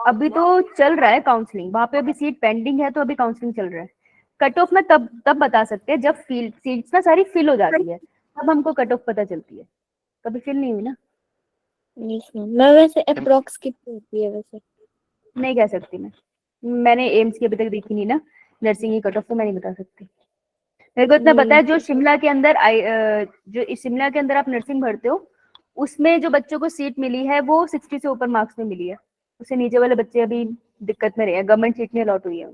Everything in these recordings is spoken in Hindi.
अभी तो चल रहा है काउंसलिंग, वहां पे अभी सीट पेंडिंग है, तो अभी काउंसलिंग चल रहा है। कट ऑफ में तब बता सकते हैं जब सीट्स ना सारी फिल हो जाती है, तब हमको कट ऑफ पता चलती है। कभी फिल नहीं हुई ना। मैं वैसे अप्रॉक्स कितनी होती है वैसे नहीं कह सकती मैंने एम्स की अभी तक देखी नहीं ना, नर्सिंग की कट ऑफ तो मैं नहीं बता सकती। मेरे को इतना पता है जो शिमला के अंदर जो शिमला के अंदर आप नर्सिंग भरते हो, उसमें जो बच्चों को सीट मिली है वो 60 से ऊपर मार्क्स में मिली है। उससे नीचे वाले बच्चे अभी दिक्कत में रहे हैं, गवर्नमेंट सीट नहीं अलॉट हुई है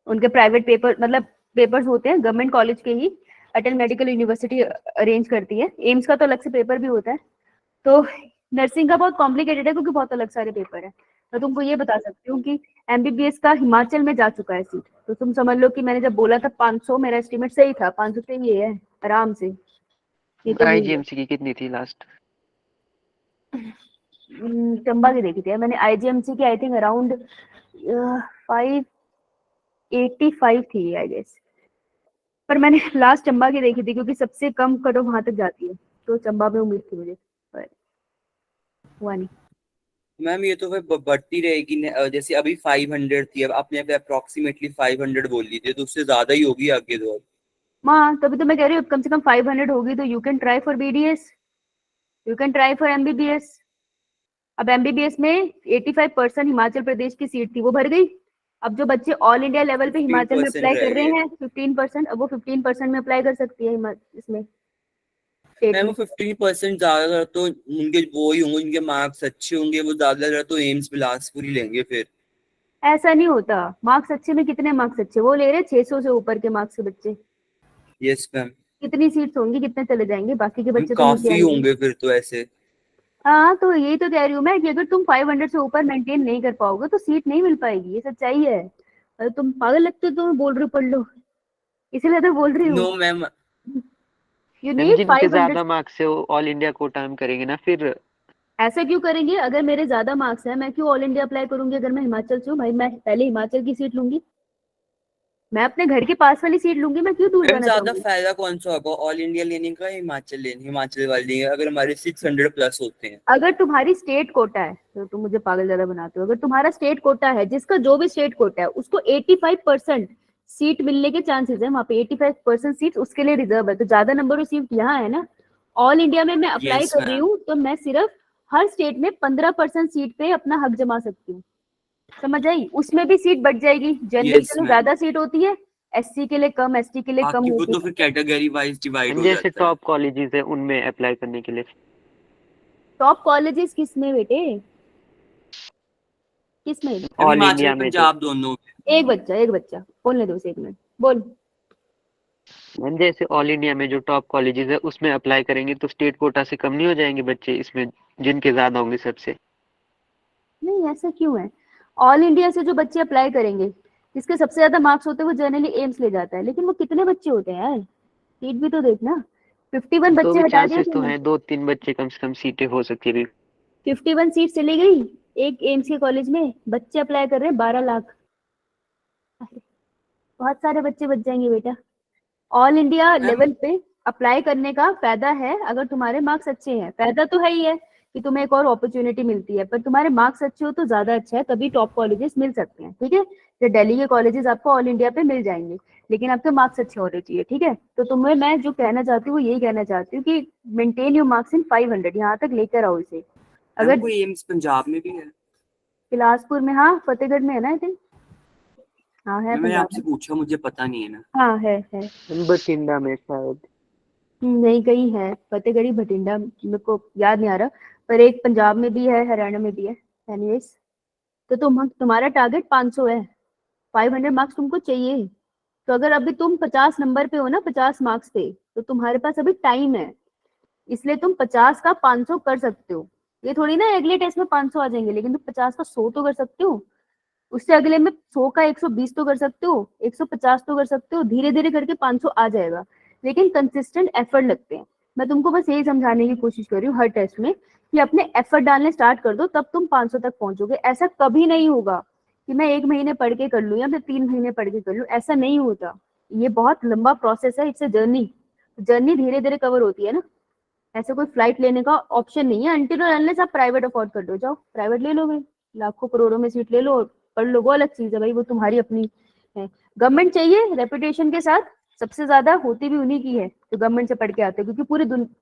उनके प्राइवेट पेपर, मतलब पेपर्स होते हैं गवर्नमेंट कॉलेज के ही, अटल मेडिकल यूनिवर्सिटी अरेंज करती है। एम्स का तो अलग से पेपर भी होता है। तो नर्सिंग का बहुत कॉम्प्लिकेटेड है क्योंकि बहुत अलग सारे पेपर है। तो तुमको ये बता सकती हूँ कि एमबीबीएस का हिमाचल में जा चुका है सीट, तो तुम समझ लो कि मैंने जब बोला था 500, मेरा एस्टिमेट सही था, 500 से ये है आराम से। ये तो आईजीएमसी की कितनी थी लास्ट? चंबा की देखी थी मैंने, आईजीएमसी की आई थिंक अराउंड 585 थी आई गेस। पर मैंने लास्ट चंबा की देखी थी क्योंकि सबसे कम कट ऑफ वहां तक जाती है, तो चंबा में उम्मीद थी मुझे, पर हुआ नहीं। मैम ये तो फिर बढ़ती रहेगी जैसे अभी 500 थी, अब आपने अप्रोक्सीमेटली 500 बोल ली थी, तो उससे ज्यादा ही होगी आगे तो। माँ तभी तो मैं कह रही हूँ कम से कम 500 होगी, तो you can try for BDS, you can try for MBBS. अब एमबीबीएस में 85% हिमाचल प्रदेश की सीट थी, वो भर गई। अब जो बच्चे ऑल इंडिया लेवल पे हिमाचल में अप्लाई कर रहे हैं 15%, अब वो 15% में अप्लाई कर सकती है इसमें। मैम 15% ज्यादातर तो उनके वो ही होंगे, उनके मार्क्स अच्छे होंगे, वो ज्यादातर तो एम्स बिलासपुर ही लेंगे फिर। ऐसा नहीं होता, मार्क्स अच्छे में कितने मार्क्स अच्छे वो ले रहे 600 से ऊपर के मार्क्स के बच्चे। Yes ma'am. कितनी सीट्स होंगी, कितने चले जाएंगे, बाकी के बच्चे तो काफी होंगे फिर तो ऐसे। हाँ तो यही तो कह रही हूँ मैं कि अगर तुम 500 से ऊपर मेंटेन नहीं कर पाओगे तो सीट नहीं मिल पाएगी, ये सच्चाई है। अरे तुम पागल लगते हो, तुम बोल रही हो पढ़ लो, इसीलिए तो बोल रही हूँ। No ma'am. यू नीड जिनके 500। ज्यादा मार्क्स है वो ऑल इंडिया कोटा में करेंगे ना फिर। ऐसा क्यों करेंगे, अगर मेरे ज्यादा मार्क्स है मैं क्यों ऑल इंडिया अप्लाई करूंगी? अगर मैं हिमाचल से हूँ भाई, मैं पहले हिमाचल की सीट लूंगी, मैं अपने घर के पास वाली सीट लूंगी, मैं क्यों दूर जाना ज्यादा चाहूंगी? फायदा कौन सा होगा, ऑल इंडिया लेने का, हिमाचल वाली अगर हमारे 600 प्लस होते हैं? अगर तुम्हारी स्टेट कोटा है तो तुम मुझे पागल ज्यादा बनाते हो। अगर तुम्हारा स्टेट कोटा है, जिसका जो भी स्टेट कोटा है उसको 85% सीट मिलने के चांसेस है वहां पे, 85% सीट उसके लिए रिजर्व है, तो ज्यादा नंबर ऑफ सीट यहाँ है ना। ऑल इंडिया में मैं अप्लाई कर रही हूँ तो मैं सिर्फ हर स्टेट में 15% सीट पे अपना हक जमा सकती हूँ, समझ आई? उसमें भी सीट बढ़ जाएगी, जनरल के लिए ज्यादा सीट होती है, एससी के लिए कम, एसटी के लिए कम होती है, तो फिर कैटेगरी वाइज डिवाइड हो जैसे जाता है। टॉप कॉलेजेस है उनमें अप्लाई करने के लिए। टॉप कॉलेजेस किसमें बेटे, किसमें? ऑल इंडिया में पंजाब दोनों। एक बच्चा बोलने दो उसे, 1 मिनट बोल। जैसे ऑल इंडिया में जो टॉप कॉलेजेस है उसमें अप्लाई करेंगे तो स्टेट कोटा से कम नहीं हो जाएंगे बच्चे इसमें, जिनके ज्यादा होंगे सबसे? नहीं ऐसा क्यों है, ऑल इंडिया से जो बच्चे अप्लाई करेंगे जिसके सबसे ज्यादा मार्क्स होते हैं वो जनरली एम्स ले जाता है, लेकिन वो कितने बच्चे होते हैं यार, सीट भी तो देखना। 51 तो बच्चे भी हटा दिए चांसेस तो हैं, 2-3 बच्चे कम से कम सीटें हो सकती है। 51 सीट चली गई एक एम्स के कॉलेज में, बच्चे अप्लाई कर रहे हैं 12 लाख, बहुत सारे बच्चे बच जाएंगे बेटा। ऑल इंडिया लेवल पे अप्लाई करने का फायदा है अगर तुम्हारे मार्क्स अच्छे हैं, फायदा तो है ही है कि तुम्हें एक और अपॉर्चुनिटी मिलती है, पर तुम्हारे मार्क्स अच्छे हो तो ज्यादा अच्छा है, तभी टॉप कॉलेजेस मिल सकते हैं, ठीक है? जो दिल्ली के कॉलेजेस आपको ऑल इंडिया पे मिल जाएंगे, लेकिन आपके मार्क्स अच्छे होने चाहिए, ठीक है? तो तुम्हें मैं जो कहना चाहती हूँ वो यही कहना चाहती हूँ कि मेंटेन योर मार्क्स इन 500, यहाँ तक लेकर आओ इसे। अगर कोई एम्स पंजाब में भी है? बिलासपुर में, हाँ फतेहगढ़ में है ना आई थिंक, हाँ है मैंने पंजाब आपसे में, पूछा, मुझे पता नहीं है ना। हाँ है बठिंडा में शायद। नहीं कहीं है, फतेहगढ़ी भटिंडा मेरे को याद नहीं आ रहा, पर एक पंजाब में भी है, हरियाणा में भी है। एनीवेज, तो तुम्हारा टारगेट 500 है, 500 मार्क्स तुमको चाहिए, तो अगर अभी तुम 50 नंबर पे हो ना, 50 मार्क्स पे, तो तुम्हारे पास अभी टाइम है, इसलिए तुम 50 का 500 कर सकते हो। ये थोड़ी ना अगले टेस्ट में 500 आ जाएंगे, लेकिन तुम 50 का 100 तो कर सकते हो, उससे अगले में 100 का 120 तो कर सकते हो, 150 तो कर सकते हो, धीरे धीरे करके 500 आ जाएगा, लेकिन कंसिस्टेंट एफर्ट लगते हैं। मैं तुमको बस यही समझाने की कोशिश कर रही हूँ हर टेस्ट में कि अपने एफर्ट डालने स्टार्ट कर दो, तब तुम 500 तक पहुंचोगे। ऐसा कभी नहीं होगा कि मैं 1 महीने पढ़ के कर लूँ या मैं 3 महीने पढ़ के कर लूँ, ऐसा नहीं होता। ये बहुत लंबा प्रोसेस है, इट्स अ जर्नी, जर्नी धीरे धीरे कवर होती है ना। ऐसे कोई फ्लाइट लेने का ऑप्शन नहीं है अनटिल और अनलेस आप प्राइवेट अफोर्ड कर लो, जाओ प्राइवेट ले लो भाई, लाखों करोड़ों में सीट ले लो और पढ़ लो, वो अलग चीज है भाई, वो तुम्हारी अपनी है। गवर्नमेंट चाहिए रेपुटेशन के साथ, सबसे ज्यादा होती भी उन्हीं की है जो गवर्नमेंट से पढ़ के आते हैं, क्योंकि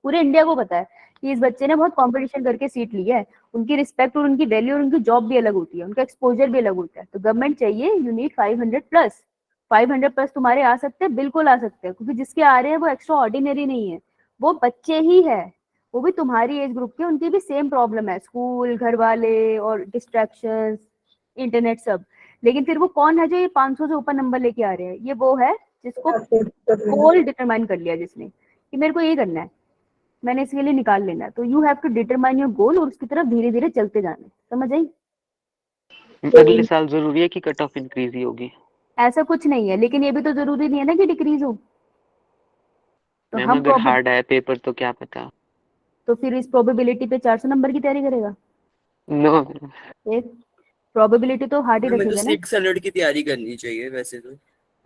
पूरे इंडिया को पता है कि इस बच्चे ने बहुत कंपटीशन करके सीट ली है, उनकी रिस्पेक्ट और उनकी वैल्यू और उनकी जॉब भी अलग होती है, उनका एक्सपोजर भी अलग होता है। तो गवर्नमेंट चाहिए, यू नीड 500+, 500+ तुम्हारे आ सकते हैं, बिल्कुल आ सकते हैं, क्योंकि जिसके आ रहे हैं वो एक्स्ट्रा ऑर्डिनरी नहीं है, वो बच्चे ही है, वो भी तुम्हारी एज ग्रुप के, उनकी भी सेम प्रॉब्लम है, स्कूल, घर वाले और डिस्ट्रैक्शंस, इंटरनेट सब। लेकिन फिर वो कौन है जो ये 500 से ऊपर नंबर लेके आ रहे हैं? ये वो है जिसको गोल डिटरमाइन कर लिया, जिसने कि मेरे को ये करना है, मैंने इसके लिए निकाल लेना है। तो you have to determine your goal और उसकी तरफ धीरे धीरे चलते जाना है, समझ आई? अगले साल जरूरी है कि कट ऑफ इंक्रीज ही होगी? ऐसा कुछ नहीं है, लेकिन ये भी तो जरूरी नहीं है ना कि डिक्रीज हो। तो मैम हम अगर हार्ड आया पेपर तो क्या पता। तो फिर इस प्रोबेबिलिटी पे 400 नंबर की तैयारी करेगा? नो, प्रोबेबिलिटी तो हार्ड ही हमें तो रखेगा ना। 600 की तैयारी करनी चाहिए वैसे तो।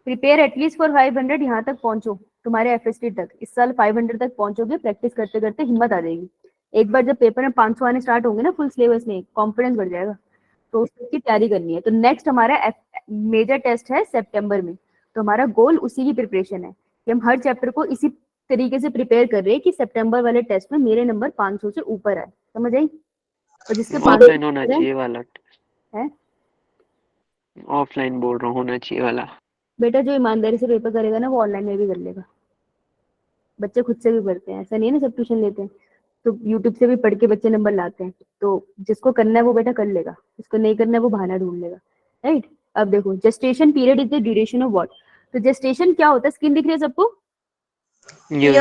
प्रिपेयर एटलीस्ट फॉर 500, यहाँ तक पहुंचो, तुम्हारे एफएसटी तक इस साल 500 तक पहुंचोगे, प्रैक्टिस करते करते हिम्मत आ जाएगी। एक बार जब पेपर में 500 आने स्टार्ट होंगे ना फुल सिलेबस में, कॉन्फिडेंस बढ़ जाएगा। तो उसकी तैयारी करनी है। तो नेक्स्ट हमारा मेजर टेस्ट है सितंबर में, तो हमारा गोल उसी की प्रिपरेशन है कि हम हर चैप्टर को इसी तरीके से प्रिपेयर कर रहे हैं कि सितंबर वाले टेस्ट में मेरे नंबर 500 से ऊपर आए, समझ आई? और जिसके ऑफलाइन होना चाहिए वाला है, ऑफलाइन बोल रहा हूँ, होना चाहिए वाला। बेटा जो ईमानदारी से पेपर करेगा ना वो ऑनलाइन में भी कर लेगा। बच्चे खुद से भी पढ़ते हैं, ऐसा नहीं है ना सब ट्यूशन लेते हैं, तो यूट्यूब से भी पढ़ के बच्चे नंबर लाते हैं। तो जिसको करना है वो बेटा कर लेगा, जिसको नहीं करना है वो बहाना ढूंढ लेगा, राइट? अब देखो, gestation period is the duration of what. तो जेस्टेशन क्या होता है? स्क्रीन दिख रही है सबको? यो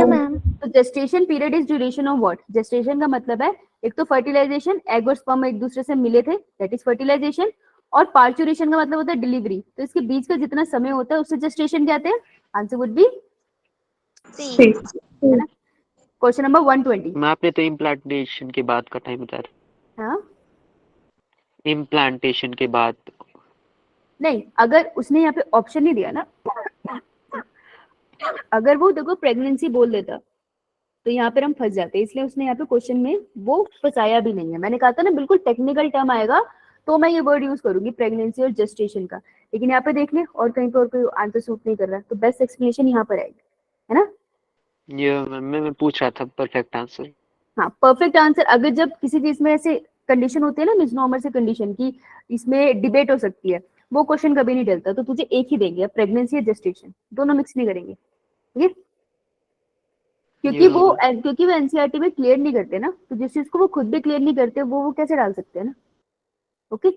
मैम। तो gestation period is duration of what. Gestation का मतलब है एक तो फर्टिलाइजेशन, एग और स्पर्म एक दूसरे से मिले थे, दैट इज फर्टिलाइजेशन, और पार्चुरेशन का मतलब होता है डिलीवरी। तो इसके बीच का जितना समय होता है उसे जेस्टेशन कहते हैं। आंसर वुड बी सी, है ना? Question number 120। मैं आपने तो इम्प्लांटेशन के बाद का टाइम बता रहा। हाँ इम्प्लांटेशन के बाद नहीं, अगर उसने यहाँ पे ऑप्शन नहीं दिया ना, अगर वो देखो प्रेगनेंसी बोल देता तो यहाँ पर हम फंस जाते, इसलिए उसने यहाँ पे क्वेश्चन में वो फंसाया भी नहीं है। मैंने कहा था ना बिल्कुल टेक्निकल टर्म आएगा तो मैं ये वर्ड यूज करूंगी प्रेगनेंसी और जेस्टेशन का, लेकिन यहाँ पे देख ले और कहीं पे और कोई आंसर सूट नहीं कर रहा, तो बेस्ट एक्सप्लेनेशन यहाँ पर आएगी, है ना? ये मैं पूछ रहा था परफेक्ट आंसर। हाँ, परफेक्ट आंसर अगर जब किसी चीज में ऐसे कंडीशन होती है ना, मिसनॉमर से कंडीशन की इसमें डिबेट हो सकती है, वो क्वेश्चन कभी नहीं डलता, तो तुझे एक ही देंगे, प्रेगनेंसी या जेस्टेशन, दोनों मिक्स नहीं करेंगे, ठीक है? क्योंकि वो एनसीईआरटी में क्लियर नहीं करते ना, तो जिस चीज को वो खुद भी क्लियर नहीं करते वो कैसे डाल सकते हैं ना। ओके,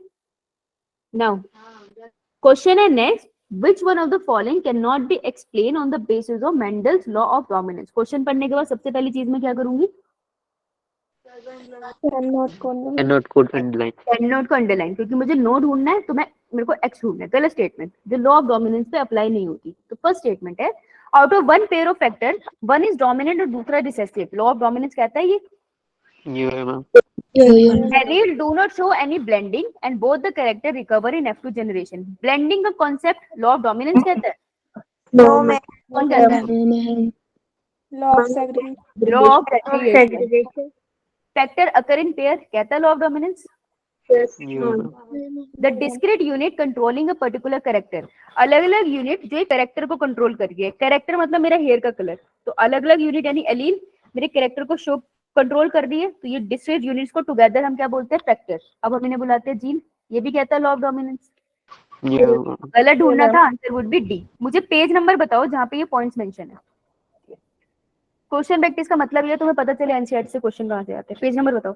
नाउ क्वेश्चन है next, which one of the following cannot be explained on the basis of Mendel's law of dominance। Question पढ़ने के बाद सबसे पहली चीज मैं क्या करूंगी? Note code underline. नोट को अंडरलाइन, क्योंकि मुझे नो ढूंढना है तो मेरे को एक्स ढूंढना है। गलत स्टेटमेंट जो लॉ ऑफ डोमिनेंस पे अप्लाई नहीं होती। तो फर्स्ट स्टेटमेंट है, out of one pair of factor one is dominant और दूसरा रिसेसिव। लॉ ऑफ डोमिनेंस कहता है ये allele do not show any blending and both the character recover in F2 generation। blending का concept law of dominance कहता है? कौन कहता है? Law of segregation. law of segregation। factor occur in pair कहता है law of dominance। the discrete unit controlling a particular character। अलग अलग यूनिट जो कैरेक्टर को कंट्रोल कर रही है। कैरेक्टर मतलब मेरा हेयर का कलर, तो अलग अलग यूनिट यानी एलील मेरे कैरेक्टर को शो कंट्रोल कर रही है, तो ये डिस्क्रीट यूनिट्स को टुगेदर हम क्या बोलते हैं? फैक्टर। अब हम इन्हें बुलाते हैं जीन। ये भी कहता है लॉ ऑफ डोमिनेंस। गलत ढूंढना था, आंसर वुड बी डी। मुझे पेज नंबर बताओ जहां पे ये पॉइंट्स मेंशन है। क्वेश्चन प्रैक्टिस का मतलब ये तुम्हें पता चले एनसीईआरटी से क्वेश्चन कहां से आते हैं। पेज नंबर बताओ।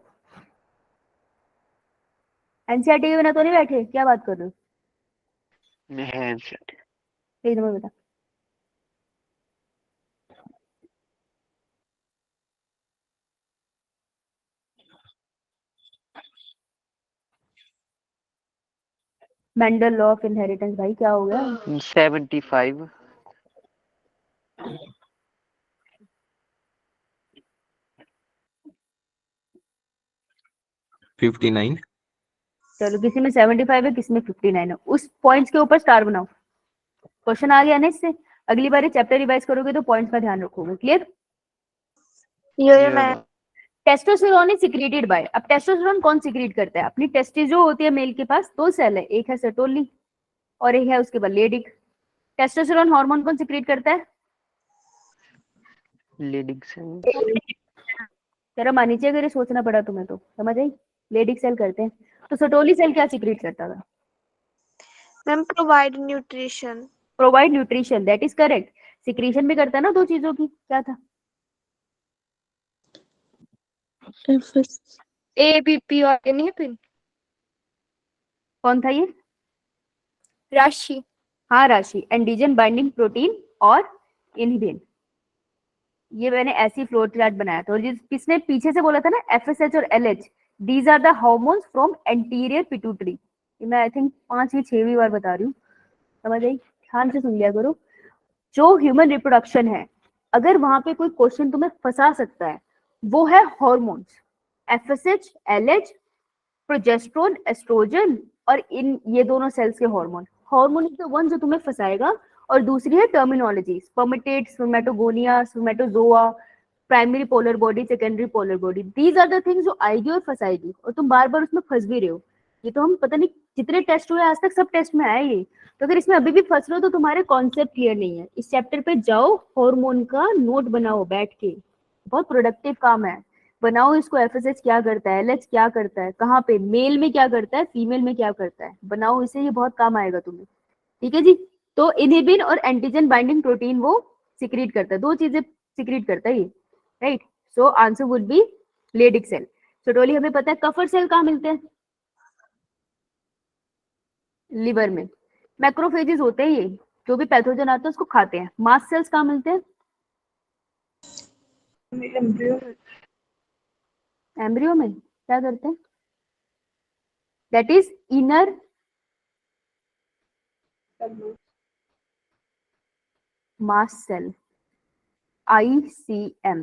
एनसीईआरटी के बिना तो नहीं बैठे, क्या बात कर रहे हो? पेज नंबर बता। Mendel law of inheritance. भाई क्या हो गया? 75। चलो, किसी में 75 है, किसी में 59 है। उस पॉइंट्स के ऊपर स्टार बनाओ। क्वेश्चन आ गया ना इससे, अगली बार चैप्टर रिवाइज करोगे तो पॉइंट्स का ध्यान रखोगे। क्लियर? ये मैं टेस्टोस्टेरोन इज सिक्रेटेड बाय, अब टेस्टोस्टेरोन कौन सिक्रेट करता है? अपनी टेस्टिस जो होती है मेल के पास दो सेल है, एक है सर्टोली और एक है उसके बाद लेडिक। टेस्टोस्टेरोन हार्मोन कौन सिक्रेट करता है? Leydig cell. शर्म आनी चाहिए अगर ये सोचना पड़ा तुम्हें, तो समझ आई? लेडिक सेल करते हैं। तो सर्टोली सेल क्या सिक्रेट करता था? Ma'am provide nutrition. Provide nutrition, that is correct. Secretion भी करता है ना दो चीजों की, क्या था? एबीपी और इनहिबिन। कौन था ये? राशि। हाँ राशि, एंटीजन बाइंडिंग प्रोटीन और इनहिबिन। ये मैंने ऐसी फ्लो चार्ट बनाया था, और किसने पीछे से बोला था ना एफएसएच और LH, these are the hormones from anterior pituitary. मैं आई थिंक 5 या 6वीं बार बता रही हूँ, समझ आई? ध्यान से सुन लिया करो। जो ह्यूमन रिप्रोडक्शन है, अगर वहां पे कोई क्वेश्चन तुम्हें फंसा सकता है, वो है hormones, FSH, LH, progesterone, estrogen, और इन ये दोनों सेल्स के hormone. Hormone is the one जो तुम्हें फंसाएगा। और दूसरी है terminology, spermatid, spermatogonia, spermatozoa, primary polar body, secondary polar body. These are the things जो आएगी और फंसाएगी, और तुम बार बार उसमें फंस भी रहे हो। ये तो हम पता नहीं जितने टेस्ट हुए आज तक सब टेस्ट में आए ये। तो अगर इसमें अभी भी फंस रहे हो तो तुम्हारे कॉन्सेप्ट क्लियर नहीं है। इस चैप्टर पे जाओ, हार्मोन का नोट बनाओ बैठ के, बहुत प्रोडक्टिव काम है। बनाओ इसको, एफएसएच क्या करता है, एलएच क्या करता है, कहाँ पे मेल में क्या करता है, फीमेल में क्या करता है, बनाओ इसे, ये बहुत काम आएगा तुम्हें। ठीक है जी। तो इनहिबिन और एंटीजन बाइंडिंग प्रोटीन वो सिक्रीट करता है, दो चीजें सिक्रीट करता है ये, right? So answer would be Leydig cell. Sertoli हमें पता है। कफर सेल कहाँ मिलते हैं? लिवर में। मैक्रोफेजेस होते हैं ये, जो भी पैथोजन आता है उसको खाते हैं। मास्ट सेल्स कहाँ मिलते हैं? एम्ब्रियो में। क्या करते हैं? That is inner mast cell, ICM.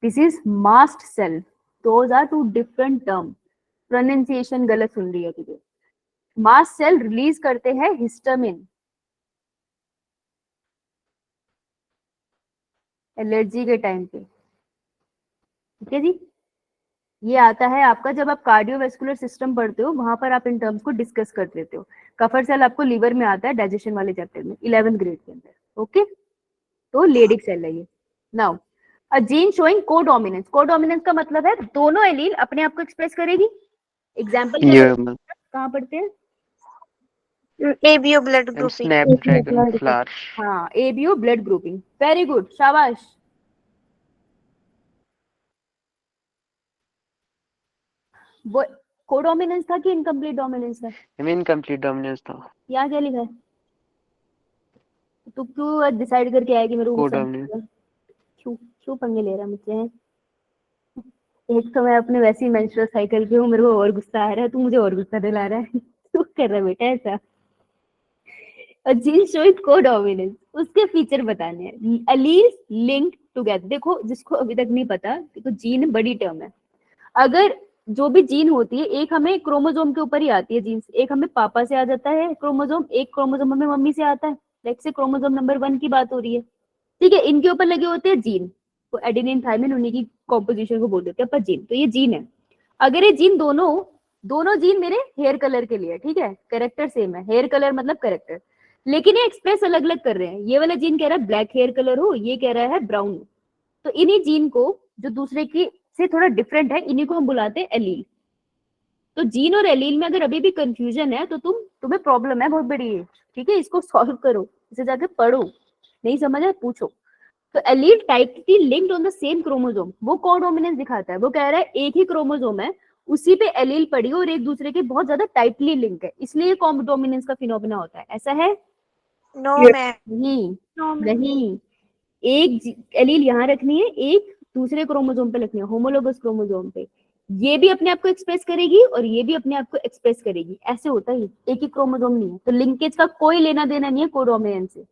This is mast cell. Those are two different terms. Pronunciation गलत सुन रही है तुझे। मास्ट सेल रिलीज करते हैं हिस्टामिन, एलर्जी के टाइम पे। ठीक है जी। ये आता है आपका जब आप कार्डियोवैस्कुलर सिस्टम पढ़ते हो, वहां पर आप इन टर्म्स को डिस्कस कर लेते हो। कफर सेल आपको लिवर में आता है डाइजेशन वाले चैप्टर में 11th ग्रेड के अंदर। ओके, तो लेडिक सेल है ये। Now a gene showing codominance. Codominance का मतलब है दोनों एलील अपने आप को एक्सप्रेस करेगी। एग्जांपल कहाँ पढ़ते हैं? ABO blood grouping. Snapdragon flower. हाँ, ABO blood grouping. Very good, शाबाश। वो कोडोमिनेंस था कि इनकम्प्लीट डोमिनेंस था? इनकम्प्लीट डोमिनेंस था। यहाँ क्या लिखा है? तू क्यों डिसाइड करके आया कि मेरे को कोडोमिनेंस। क्यों क्यों पंगे ले रहा मुझसे? एक तो मैं अपने वैसी मेंस्ट्रुअल साइकिल पे हूँ, मेरे को और गुस्सा आ रहा है, तू मुझे और गुस्सा दिला रहा है। तू कर रहा है बेटा ऐसा। जीन शोइंग कोडोमिनेंस, उसके फीचर बताने हैं। Alleles linked together. देखो जिसको अभी तक नहीं पता, देखो जीन बड़ी टर्म है। अगर जो भी जीन होती है, एक हमें क्रोमोसोम के ऊपर ही आती है जीन्स, एक हमें पापा से आ जाता है क्रोमोसोम, एक क्रोमोसोम हमें मम्मी से आता है। लाइक से क्रोमोसोम नंबर 1 की बात हो रही है, ठीक है? इनके ऊपर लगे होते हैं जीन, तो एडेनिन थाइमिन, उन्हीं की कॉम्पोजिशन को बोल देते हैं अपन जीन। तो ये जीन है। अगर ये जीन दोनों जीन मेरे हेयर कलर के लिए, ठीक है, कैरेक्टर सेम है, हेयर कलर मतलब कैरेक्टर, लेकिन ये एक्सप्रेस अलग अलग कर रहे हैं। ये वाला जीन कह रहा है ब्लैक हेयर कलर हो, ये कह रहा है ब्राउन हो। तो इन्हीं जीन को जो दूसरे की से थोड़ा डिफरेंट है, इन्हीं को हम बुलाते हैं एलील। तो जीन और एलील में अगर अभी भी कंफ्यूजन है तो तुम्हें प्रॉब्लम है बहुत बड़ी है। ठीक है, इसको सॉल्व करो, इसे जाके पढ़ो, नहीं समझ है पूछो। तो allele tightly linked on the same chromosome, वो कोडोमिनेंस दिखाता है। वो कह रहा है एक ही क्रोमोसोम है, उसी पे एलील पड़ी और एक दूसरे के बहुत ज्यादा टाइटली लिंक है, इसलिए कोडोमिनेंस का फिनोमेना होता है। ऐसा है? No ma'am. नहीं, एक एलील यहाँ रखनी है, एक दूसरे क्रोमोसोम पे रखनी है, होमोलोगस क्रोमोसोम पे। ये भी अपने आप को एक्सप्रेस करेगी और ये भी अपने आप को एक्सप्रेस करेगी। ऐसे होता है, एक ही क्रोमोसोम नहीं है, तो लिंकेज का कोई लेना देना नहीं है कोडोमिनेंस से।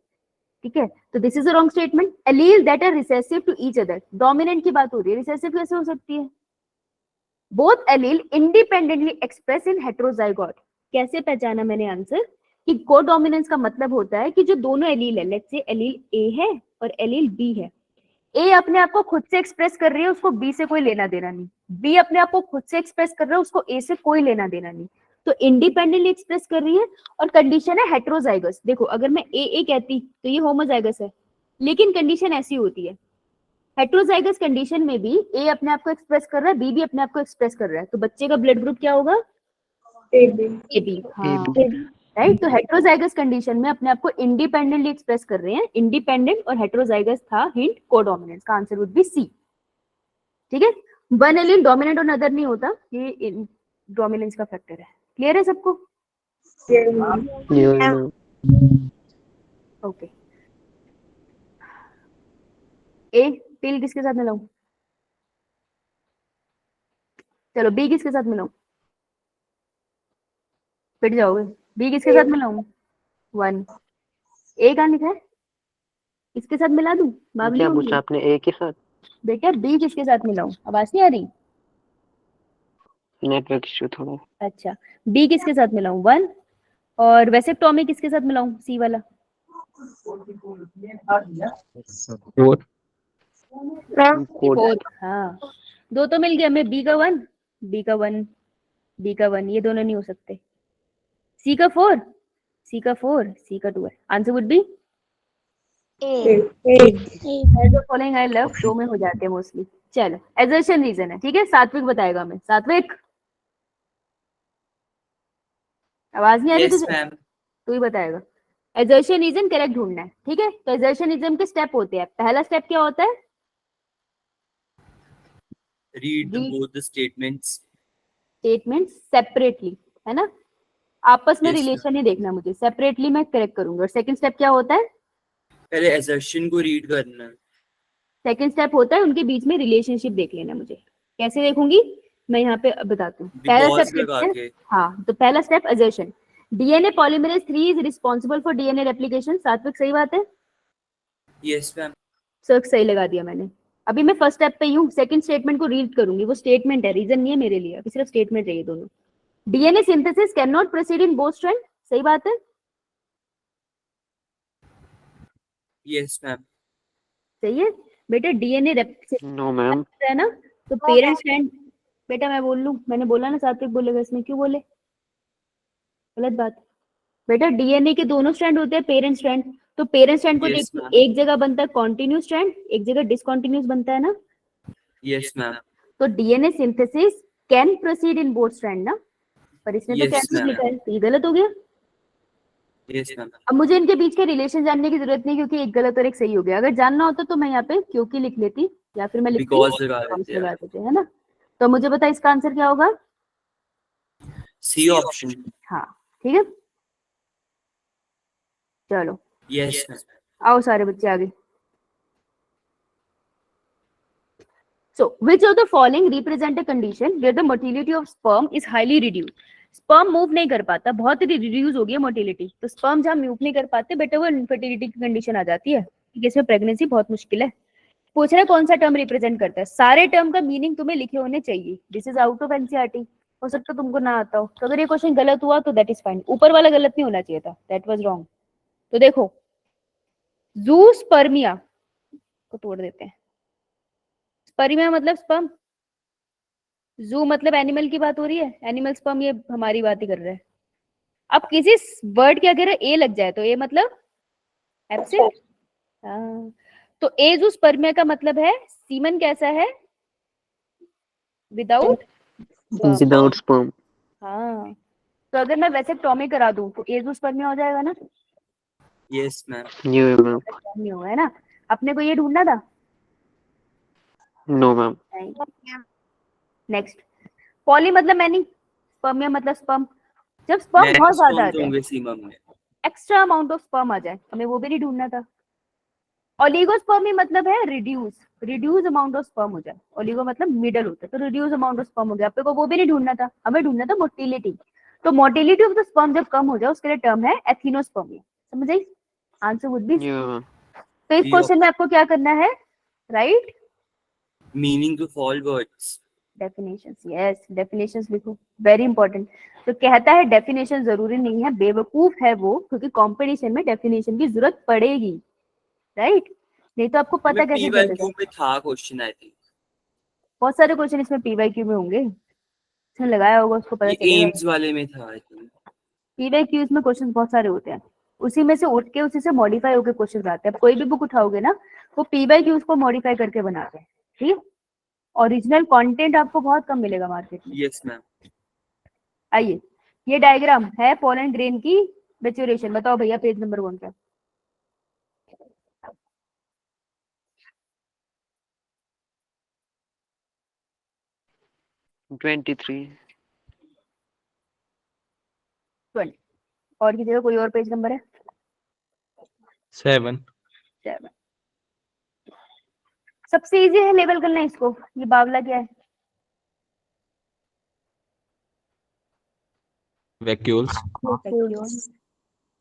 ठीक है, तो this is a wrong statement. Allele that are recessive to each other, dominant की बात हो रही है, रिसेसिव कैसे हो सकती है? Both allele independently express in heterozygote. कैसे पहचाना मैंने आंसर कि कोडोमिनेंस का मतलब होता है कि जो दोनों एलील है, लेट्स से एलील ए है और एलील बी है, ए अपने आप को खुद से एक्सप्रेस कर रही है, उसको बी से कोई लेना देना नहीं। बी अपने आप को खुद से एक्सप्रेस कर रहा है, उसको ए से कोई लेना देना नहीं। तो इंडिपेंडेंटली एक्सप्रेस कर रही है और कंडीशन है हेट्रोजाइगस। देखो अगर मैं ए कहती तो ये होमोजाइगस है, लेकिन कंडीशन ऐसी होती है हेट्रोजाइगस कंडीशन में भी ए अपने आप को एक्सप्रेस कर रहा है, बी भी अपने आप को एक्सप्रेस कर रहा है, तो बच्चे का ब्लड ग्रुप क्या होगा? A B. हाँ राइट। तो हेट्रोजाइगस कंडीशन में अपने आप को इंडिपेंडेंटली एक्सप्रेस कर रहे हैं। इंडिपेंडेंट और हेट्रोजाइगस था हिंट कोडोमिनेंस का आंसर वुड बी सी। ठीक है, वन एलिन डोमिनेंट और अदर नहीं होता, ये डोमिनेंस का फैक्टर है। क्लियर है सबको? ओके। ए टिल किसके साथ मिलाऊं? चलो बी किसके साथ मिलाऊं? पिट जाओगे। बी किसके साथ मिलाऊं? 1। ए कहाँ लिखा है? इसके साथ मिला दूं? बाबली क्या होंगी। पूछा आपने? ए के साथ? बेटा बी किसके साथ मिलाऊं? आवाज नहीं आ रही? नेटवर्क इशू थोड़ा। अच्छा, बी किसके साथ मिलाऊं? 1। और वैसे टॉमी किसके साथ मिलाऊं? सी वाला। कोड। हाँ, दो तो मिल गया। मैं बी का 1, बी का 1, बी का 1, ये दोनों नहीं हो सकते। सी का 4, सी का 4, सी का 2 है। Answer would be following. I love show में हो जाते हैं मोस्टली। चलो एजर्शन रीजन है, ठीक है। सात्विक बताएगा। मैं सात्विक, आवाज नहीं आ रही यस तुझे? मैम। तू ही बताएगा। एजर्शन रीजन करेक्ट ढूंढना है, ठीक है। तो एजर्शन रीजन के स्टेप होते हैं। पहला स्टेप क्या होता है? Read both the statements. Statement separately, है ना। आपस में Yes, रिलेशन नहीं देखना मुझे, सेपरेटली मैं करेक्ट करूंगा। और सेकंड स्टेप क्या होता है? पहले assertion को रीड करना है। सेकंड स्टेप होता है उनके बीच में रिलेशनशिप देख लेना। मुझे कैसे देखूंगी मैं यहाँ पे बताती हूँ। पहला Because स्टेप लगा है, के। हाँ, तो पहला step assertion. DNA polymerase 3 is responsible for DNA replication. सात्विक सही बात है? Yes ma'am. सर सही लगा दिया मैंने। अभी मैं फर्स्ट स्टेप पे ही हूँ। सेकंड स्टेटमेंट को रीड करूंगी, वो स्टेटमेंट है, रीजन नहीं है मेरे लिए। अभी सिर्फ स्टेटमेंट है ये दोनों। DNA synthesis can not proceed in both strand. सही बात है? Yes ma'am. सही है बेटा। DNA no ma'am. है ना, तो पेरेंट स्ट्रैंड। बेटा मैं बोल लूं, मैंने बोला ना सात्विक बोलेगा, इसमें क्यों बोले? गलत बात। बेटा डीएनए के दोनों स्ट्रैंड होते हैं, पेरेंट स्ट्रैंड। तो पेरेंट स्ट्रैंड को Yes, देखिए, ma'am. एक जगह बनता है कॉन्टिन्यूस स्ट्रैंड, एक जगह डिसकॉन्टिन्यूस बनता है ना। Yes ma'am. तो DNA synthesis can proceed in both strand ना, पर इसने तो Yes, कैन ma'am. लिखा है, तो ये गलत हो गया। Yes ma'am. अब मुझे इनके बीच के रिलेशन जानने की जरूरत नहीं, क्योंकि एक गलत और एक सही हो गया। अगर जानना होता तो मैं यहाँ पे क्योंकि लिख लेती, या फिर मैं लिखती Because लगा because देते हैं। लगा देते, है ना। तो मुझे बता इसका आंसर क्या होगा? C option. हाँ ठीक है। चलो यस मैम। आओ सारे बच्चे आगे। So, which of the following represent a condition where the motility of sperm is highly reduced? Sperm move नहीं कर पाता, बहुत ही रिड्यूस हो गई मोटिलिटी। तो स्पर्म जहाँ मूव नहीं कर पाते बेटा, वो इनफर्टिलिटी की कंडीशन आ जाती है। इसमें प्रेगनेंसी बहुत मुश्किल है। पूछ रहा है कौन सा टर्म रिप्रेजेंट करता है। सारे टर्म का मीनिंग तुम्हें लिखे होने चाहिए। This is out of NCERT. हो सकता है तुमको ना आता हो, तो अगर ये क्वेश्चन गलत हुआ तो दैट इज फाइन। ऊपर वाला गलत नहीं होना चाहिए था, दैट वाज रॉन्ग। तो देखो, जूस्पर्मिया को तोड़ देते हैं। स्पर्मिया मतलब स्पर्म, जू मतलब एनिमल की बात हो रही है, एनिमल स्पर्म, ये हमारी बात ही कर रहे हैं। अब किसी वर्ड के अगर ए लग जाए तो ए मतलब एब्सेंट। हाँ, तो एजोस्पर्मिया का मतलब है सीमन कैसा है? Without without sperm. हाँ, तो अगर मैं वैसे टॉमी करा दूं तो एजोस्पर्मिया हो जाएगा ना। Yes ma'am. ये मैम। नहीं होगा, है ना। अपने को ये ढूंढना था। No ma'am. नेक्स्ट, पॉली मतलब मैनी, स्पर्मिया मतलब स्पर्म। जब स्पर्म बहुत ज्यादा आ जाए, सीमम में एक्स्ट्रा अमाउंट ऑफ स्पर्म आ जाए, हमें वो भी नहीं ढूंढना था। ओलिगोस्पर्मी मतलब है रिड्यूस अमाउंट ऑफ स्पर्म हो जाए। ओलिगो मतलब मिडल होता है, तो रिड्यूस अमाउंट ऑफ स्पर्म हो गया। आपको वो भी नहीं ढूंढना था, हमें ढूंढना था मोटिलिटी। तो मोटिलिटी ऑफ द स्पर्म जब कम हो जाए उसके लिए टर्म है एथिनोस्पर्मिया। समझ आई? Answer would B. तो इस क्वेश्चन में आपको क्या करना है? Right, meaning to all words. Definitions. Yes, definitions लिखो, वेरी इंपॉर्टेंट। तो कहता है डेफिनेशन जरूरी नहीं है, बेवकूफ है वो, क्योंकि कॉम्पिटिशन में डेफिनेशन की जरूरत पड़ेगी। राइट, नहीं तो आपको पता कैसे चलेगा? पीवाईक्यू में था क्वेश्चन आई थिंक, बहुत सारे क्वेश्चन इसमें पीवाईक्यू में होंगे, इसने लगाया होगा, उसको पता ये चलेगा। एम्स वाले में था आई थिंक। पीवाईक्यूज में क्वेश्चन बहुत सारे होते हैं, उसी में से उठ के उसी से मॉडिफाई होकर क्वेश्चन आते हैं। अब कोई भी बुक उठाओगे ना, वो पीवाईक्यूज को मॉडिफाई करके बनाते हैं, ठीक है। ओरिजिनल कंटेंट आपको बहुत कम मिलेगा मार्केट में। Yes ma'am. आइए, ये डायग्राम है पोलन ग्रेन की मैच्योरेशन। बताओ भैया पेज नंबर कौन सा है? Twenty three. 20। और किसी का कोई और पेज नंबर है? 7। 7। सबसे इजी है लेबल करना इसको। ये बावला क्या है? वैक्यूल्स।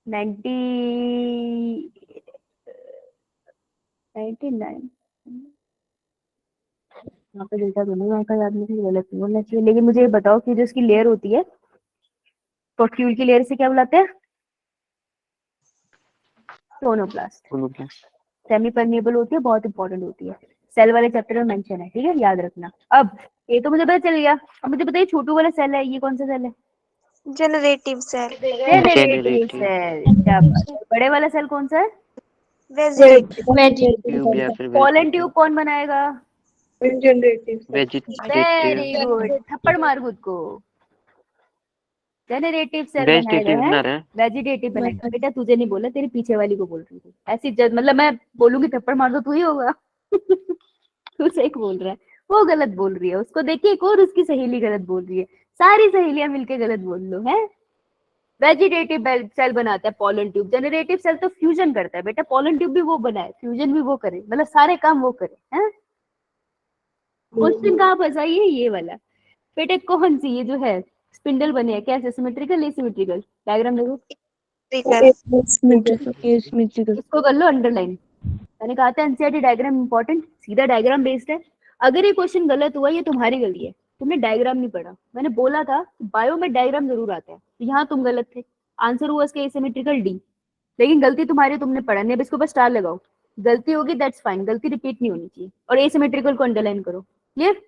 99। यहाँ पे डेल्टा दोनों यहाँ का याद मुझे गलत नहीं बोलना चाहिए, लेकिन मुझे ये बताओ कि जो इसकी लेयर होती है, वैक्यूल की लेयर से क्या बुलाते हैं? क्लोरोप्लास्ट। सेमी परमेबल होती है, बहुत इंपॉर्टेंट होती है, सेल वाले चैप्टर में मेंशन है, ठीक है, याद रखना। अब ये तो मुझे पता चल गया, अब मुझे बताइए छोटू वाला सेल है, ये कौन सा सेल है? Generative cell, generative cell. क्या बात है। बड़े वाला सेल कौन सा है? ट्यूब या फिर पोलन ट्यूब कौन बनाएगा? वेजिटेटिव। वेरी गुड, थप्पड़ मार खुद को। जनरेटिव सेल वेजिटेटिव बनाएगा, बना है रहे हैं। वेजिटेटिव बनाएगा। बेटा तुझे नहीं बोला, तेरे पीछे वाली को बोल रही थी। ऐसी मतलब मैं बोलूंगी थप्पड़ मार दो तू ही होगा। तू सही बोल रहा है, वो गलत बोल रही है। उसको देखिए एक और उसकी सहेली गलत बोल रही है, सारी सहेलियां मिलके गलत बोल लो, है। वेजिटेटिव सेल बनाता है पोलन ट्यूब। जनरेटिव सेल तो फ्यूजन करता है बेटा, पोलन ट्यूब भी वो बनाए, फ्यूजन भी वो करे, मतलब सारे काम वो करे, है। क्वेश्चन कहाँ फंसा? ये वाला बेटे, कौन सी ये जो है स्पिंडल बने है, कैसे? Symmetrical, asymmetrical? डायग्राम देखो, इसको कर लो अंडरलाइन। मैंने कहा था एनसीईआरटी डायग्राम इंपॉर्टेंट, सीधा डायग्राम बेस्ड है। अगर ये क्वेश्चन गलत हुआ, ये तुम्हारी गलती है, तुमने डायग्राम नहीं पढ़ा। मैंने बोला था बायो में डायग्राम जरूर आता है, तो यहाँ तुम गलत थे। आंसर हुआ इसका एसिमेट्रिकल डी, लेकिन गलती तुम्हारी, तुमने पढ़ा नहीं। अब इसको बस स्टार लगाओ, गलती होगी दैट्स फाइन, गलती रिपीट नहीं होनी चाहिए। और एसिमेट्रिकल को अंडरलाइन करो। Clear?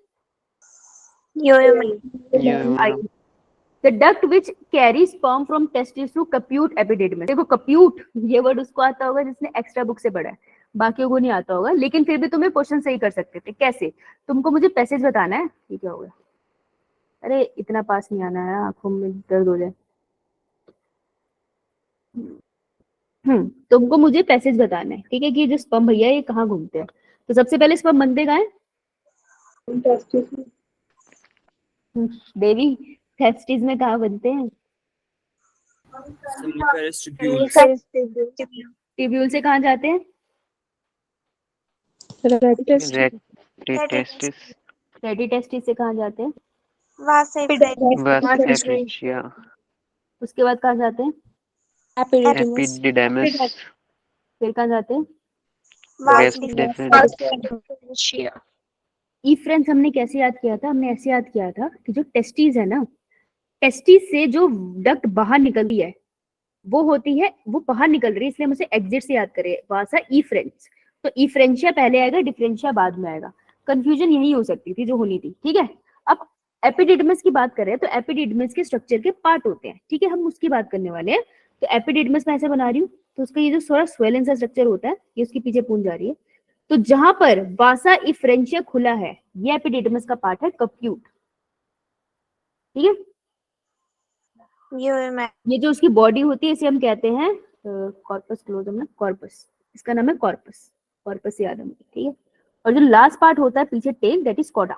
The duct which carries sperm from testes to capute epididymis। देखो capute ये वर्ड उसको आता होगा जिसने एक्स्ट्रा बुक से पढ़ा है, बाकियों को नहीं आता होगा, लेकिन फिर भी तुम्हें क्वेश्चन सही कर सकते थे। कैसे? तुमको मुझे पैसेज बताना है, ये क्या हो गया? अरे इतना पास नहीं आना है, आंखों में दर्द हो जाए। तुमको मुझे पैसेज बताना है, ठीक है, कि जो स्पर्म भैया ये कहाँ घूमते हैं। तो सबसे पहले स्पर्म बनते कहाँ है? देवी, टेस्टिस में कहाँ बनते हैं? ट्यूब्यूल से कहाँ जाते हैं? रेडी टेस्टिस से कहाँ जाते हैं? उसके बाद कहाँ जाते हैं? एपिडिडाइमिस। फिर कहाँ जाते हैं? इफ्रेंस हमने कैसे याद किया था? हमने ऐसे याद किया था कि जो टेस्टिस है ना, टेस्टिस से जो डक्ट बाहर निकलती है वो होती है, वो बाहर निकल रही है, इसलिए हम उसे एग्जिट से याद करें। वासा इफ्रेंस, तो इफ्रेंशिया पहले आएगा, डिफरेंशिया बाद में आएगा। कंफ्यूजन यही हो सकती थी जो होनी थी, ठीक है। अब एपिडिडमस की बात करें तो एपिडिडमस के स्ट्रक्चर के पार्ट होते हैं, ठीक है, हम उसकी बात करने वाले हैं। तो एपिडिडमस मैं ऐसे बना रही हूँ, तो उसका ये जो थोड़ा स्वेलन सा स्ट्रक्चर होता है, ये उसके पीछे पूंछ जा रही है। तो जहां पर वासा इफ्रेंशिया खुला है, ये एपिडिडमस का पार्ट है, कप्यूट, ठीक है। ये जो उसकी बॉडी होती है इसे हम कहते हैं कॉर्पस क्लोजम ना, कॉर्पस, इसका नाम है कॉर्पस, कॉर्पस से याद है मुझे, ठीक है। और जो लास्ट पार्ट होता है पीछे टेल, दैट इज कॉडा।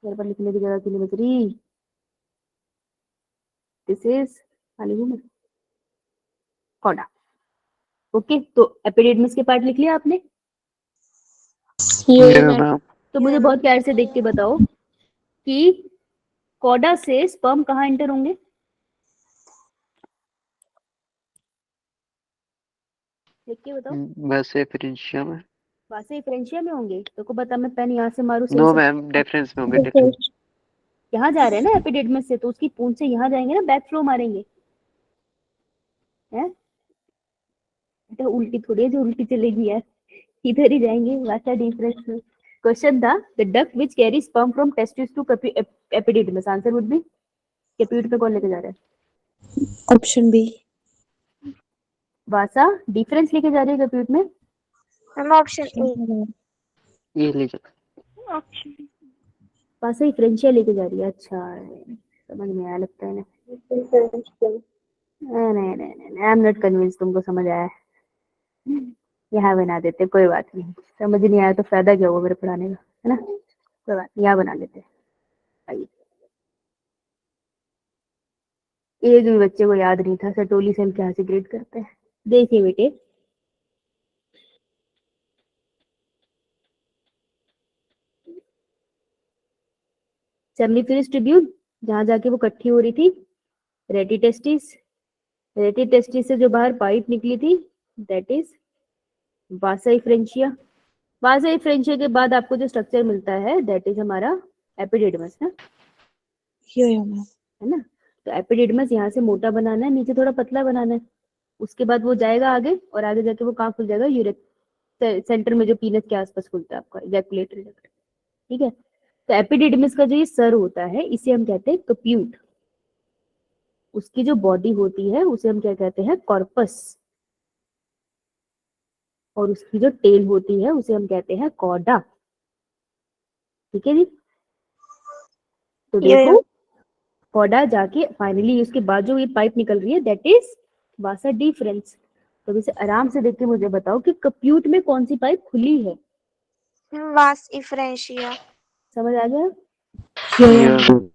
मेरे पर लिखने की जगह क्यों नहीं बच रही? This is coda. ओके, तो एपिडिडमस के पार्ट लिख लिया आपने? तो मुझे बहुत प्यार से देख के बताओ कि कॉडा से स्पर्म कहाँ एंटर होंगे? लिख के बताओ। बस एफिरेंशिया में। वासे इफ्रेंशिया में होंगे, तो को बता, मैं पेन यहाँ से मारू? नो मैम, डिफरेंस में होंगे। डिफरेंस यहाँ जा रहे हैं ना एपिडिडमस से, तो उसकी पूंछ से यहाँ जाएंगे ना, बैक फ्लो मारेंगे, हैं? तो उल्टी थोड़ी है जो उल्टी चलेगी यार, इधर ही जाएंगे। What are difference? क्वेश्चन था the duct which carry sperm from testis to epididymis, answer would be caput पे कौन लेके जा रहा है? Option B. वासा डिफरेंस लेके जा रही है कैप्यूट में। Ma'am option A. ये ले जाओ। ऑप्शन वासा ही फ्रेंचिया लेके जा रही है। अच्छा समझ में आया लगता है ना। नहीं नहीं नहीं, आई एम नॉट कन्विंस तुमको समझ आया है। यहाँ बना देते, कोई बात नहीं। समझ नहीं आया तो फायदा क्या हुआ मेरे पढ़ाने का, है ना। कोई बात नहीं, यहाँ बना लेते। आइए, एक भी बच्चे को याद नहीं था सटोली सेल क्या से ग्रेड करते हैं। देखिए बेटे, सेमिफिलिस ट्रिब्यून जहां जाके वो इकट्ठी हो रही थी, रेटी टेस्टिस, रेटी टेस्टिस से जो बाहर पाइप निकली थी दैट इज वासाई फ्रेंचिया। वासाई फ्रेंचिया के बाद आपको जो स्ट्रक्चर मिलता है दैट इज हमारा एपिडिडमस ना, मैम। है ना। तो एपिडिडमस यहाँ से मोटा बनाना है, नीचे थोड़ा पतला बनाना है। उसके बाद वो जाएगा आगे, और आगे जाके वो कहाँ खुल जाएगा, यूरेट सेंटर में जो पीनस के आसपास खुलता है आपका इजैकुलेटरी जगह, ठीक है। तो एपिडिडमिस का जो ये सर होता है इसे हम कहते हैं कप्यूट। उसकी जो बॉडी होती है उसे हम क्या कहते हैं, कॉर्पस। और उसकी जो टेल होती है उसे हम कहते हैं कॉर्डा, ठीक है जी। तो देखो कॉर्डा जाके फाइनली उसके बाद जो ये पाइप निकल रही है दैट इज वासा डिफरेंस। तो इसे आराम से देख के मुझे बताओ कि कप्यूट में कौन सी पाइप खुली है। वास इफ्रेंशिया। समझ आ गया? Yeah.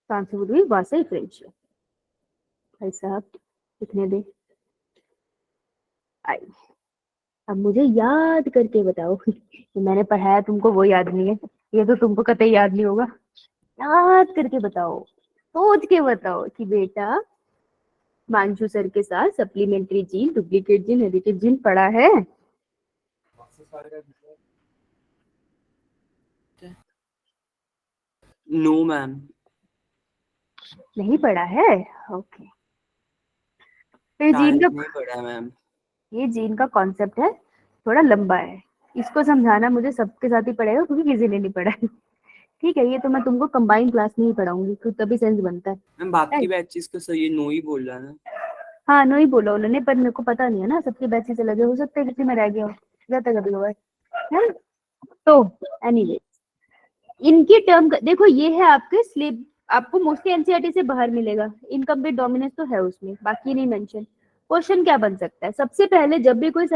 आंसर वुड बी वासा इफ्रेंशिया। भाई साहब लिखने दे। आई, अब मुझे याद करके बताओ कि मैंने पढ़ाया तुमको वो याद नहीं है, ये तो तुमको कतई याद नहीं होगा। याद करके बताओ, सोच के बताओ कि बेटा मांशु सर के साथ supplementary gene, duplicate gene, heritage gene पढ़ा है? No ma'am. नहीं पढ़ा है, ओके। फिर जीन का, नहीं पढ़ा मैम। ये जीन का कॉन्सेप्ट है, थोड़ा लंबा है, इसको समझाना मुझे सबके साथ ही पड़ेगा क्योंकि किसी ने नहीं पढ़ा है। ठीक है, ये तो मैं तुमको कंबाइंड क्लास में ही पढ़ाऊंगी तो तभी सेंस बनता है। मैम बाकी बैचेस को सर ये नो ही बोल रहा ना। हाँ नो ही बोला उन्होंने, पर मेरे को पता नहीं है ना, सबके बैचेस अलग है, हो सकता है किसी में रह गया हो, जाता कभी हुआ है। तो एनीवे इनकी टर्म देखो, ये है आपके स्लेब, आपको मोस्टली एनसीईआरटी से बाहर मिलेगा। इनकम्प्लीट डोमिनेंस तो है उसमें, बाकी नहीं मेंशन। क्वेश्चन क्या बन सकता है, सबसे पहले जब भी कोई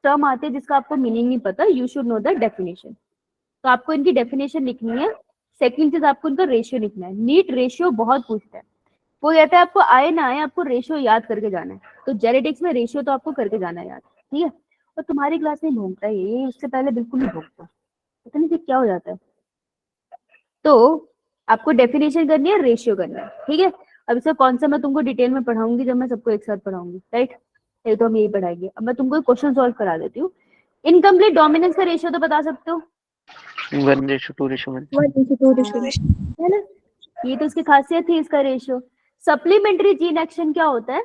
टर्म आते हैं जिसका आपको मीनिंग नहीं पता, you should know the definition. तो आपको इनकी डेफिनेशन लिखनी है। सेकंड चीज, आपको इनका रेशियो लिखना है। नीट रेशियो बहुत पूछता है, वो कहता है आपको आए ना आए आपको रेशियो याद करके जाना है। तो जेनेटिक्स में रेशियो तो आपको करके जाना है याद, ठीक है। और तुम्हारी क्लास में भोंगता है ये उससे पहले बिल्कुल नहीं भोंगता, पता नहीं क्या हो जाता है। तो आपको डेफिनेशन करनी है, रेशियो करना है, ठीक है। अब इसका कौन सा मैं तुमको डिटेल में पढ़ाऊंगी जब मैं सबको एक साथ पढ़ाऊंगी, राइट। ये तो हम यही पढ़ाएंगे। अब मैं तुमको क्वेश्चन सॉल्व करा देती हूँ। इनकम्प्लीट डोमिनेंस का रेशियो तो बता सकते हो, 1:2:1 है ना। ये तो इसकी खासियत थी इसका रेशियो। सप्लीमेंट्री जीन एक्शन क्या होता है?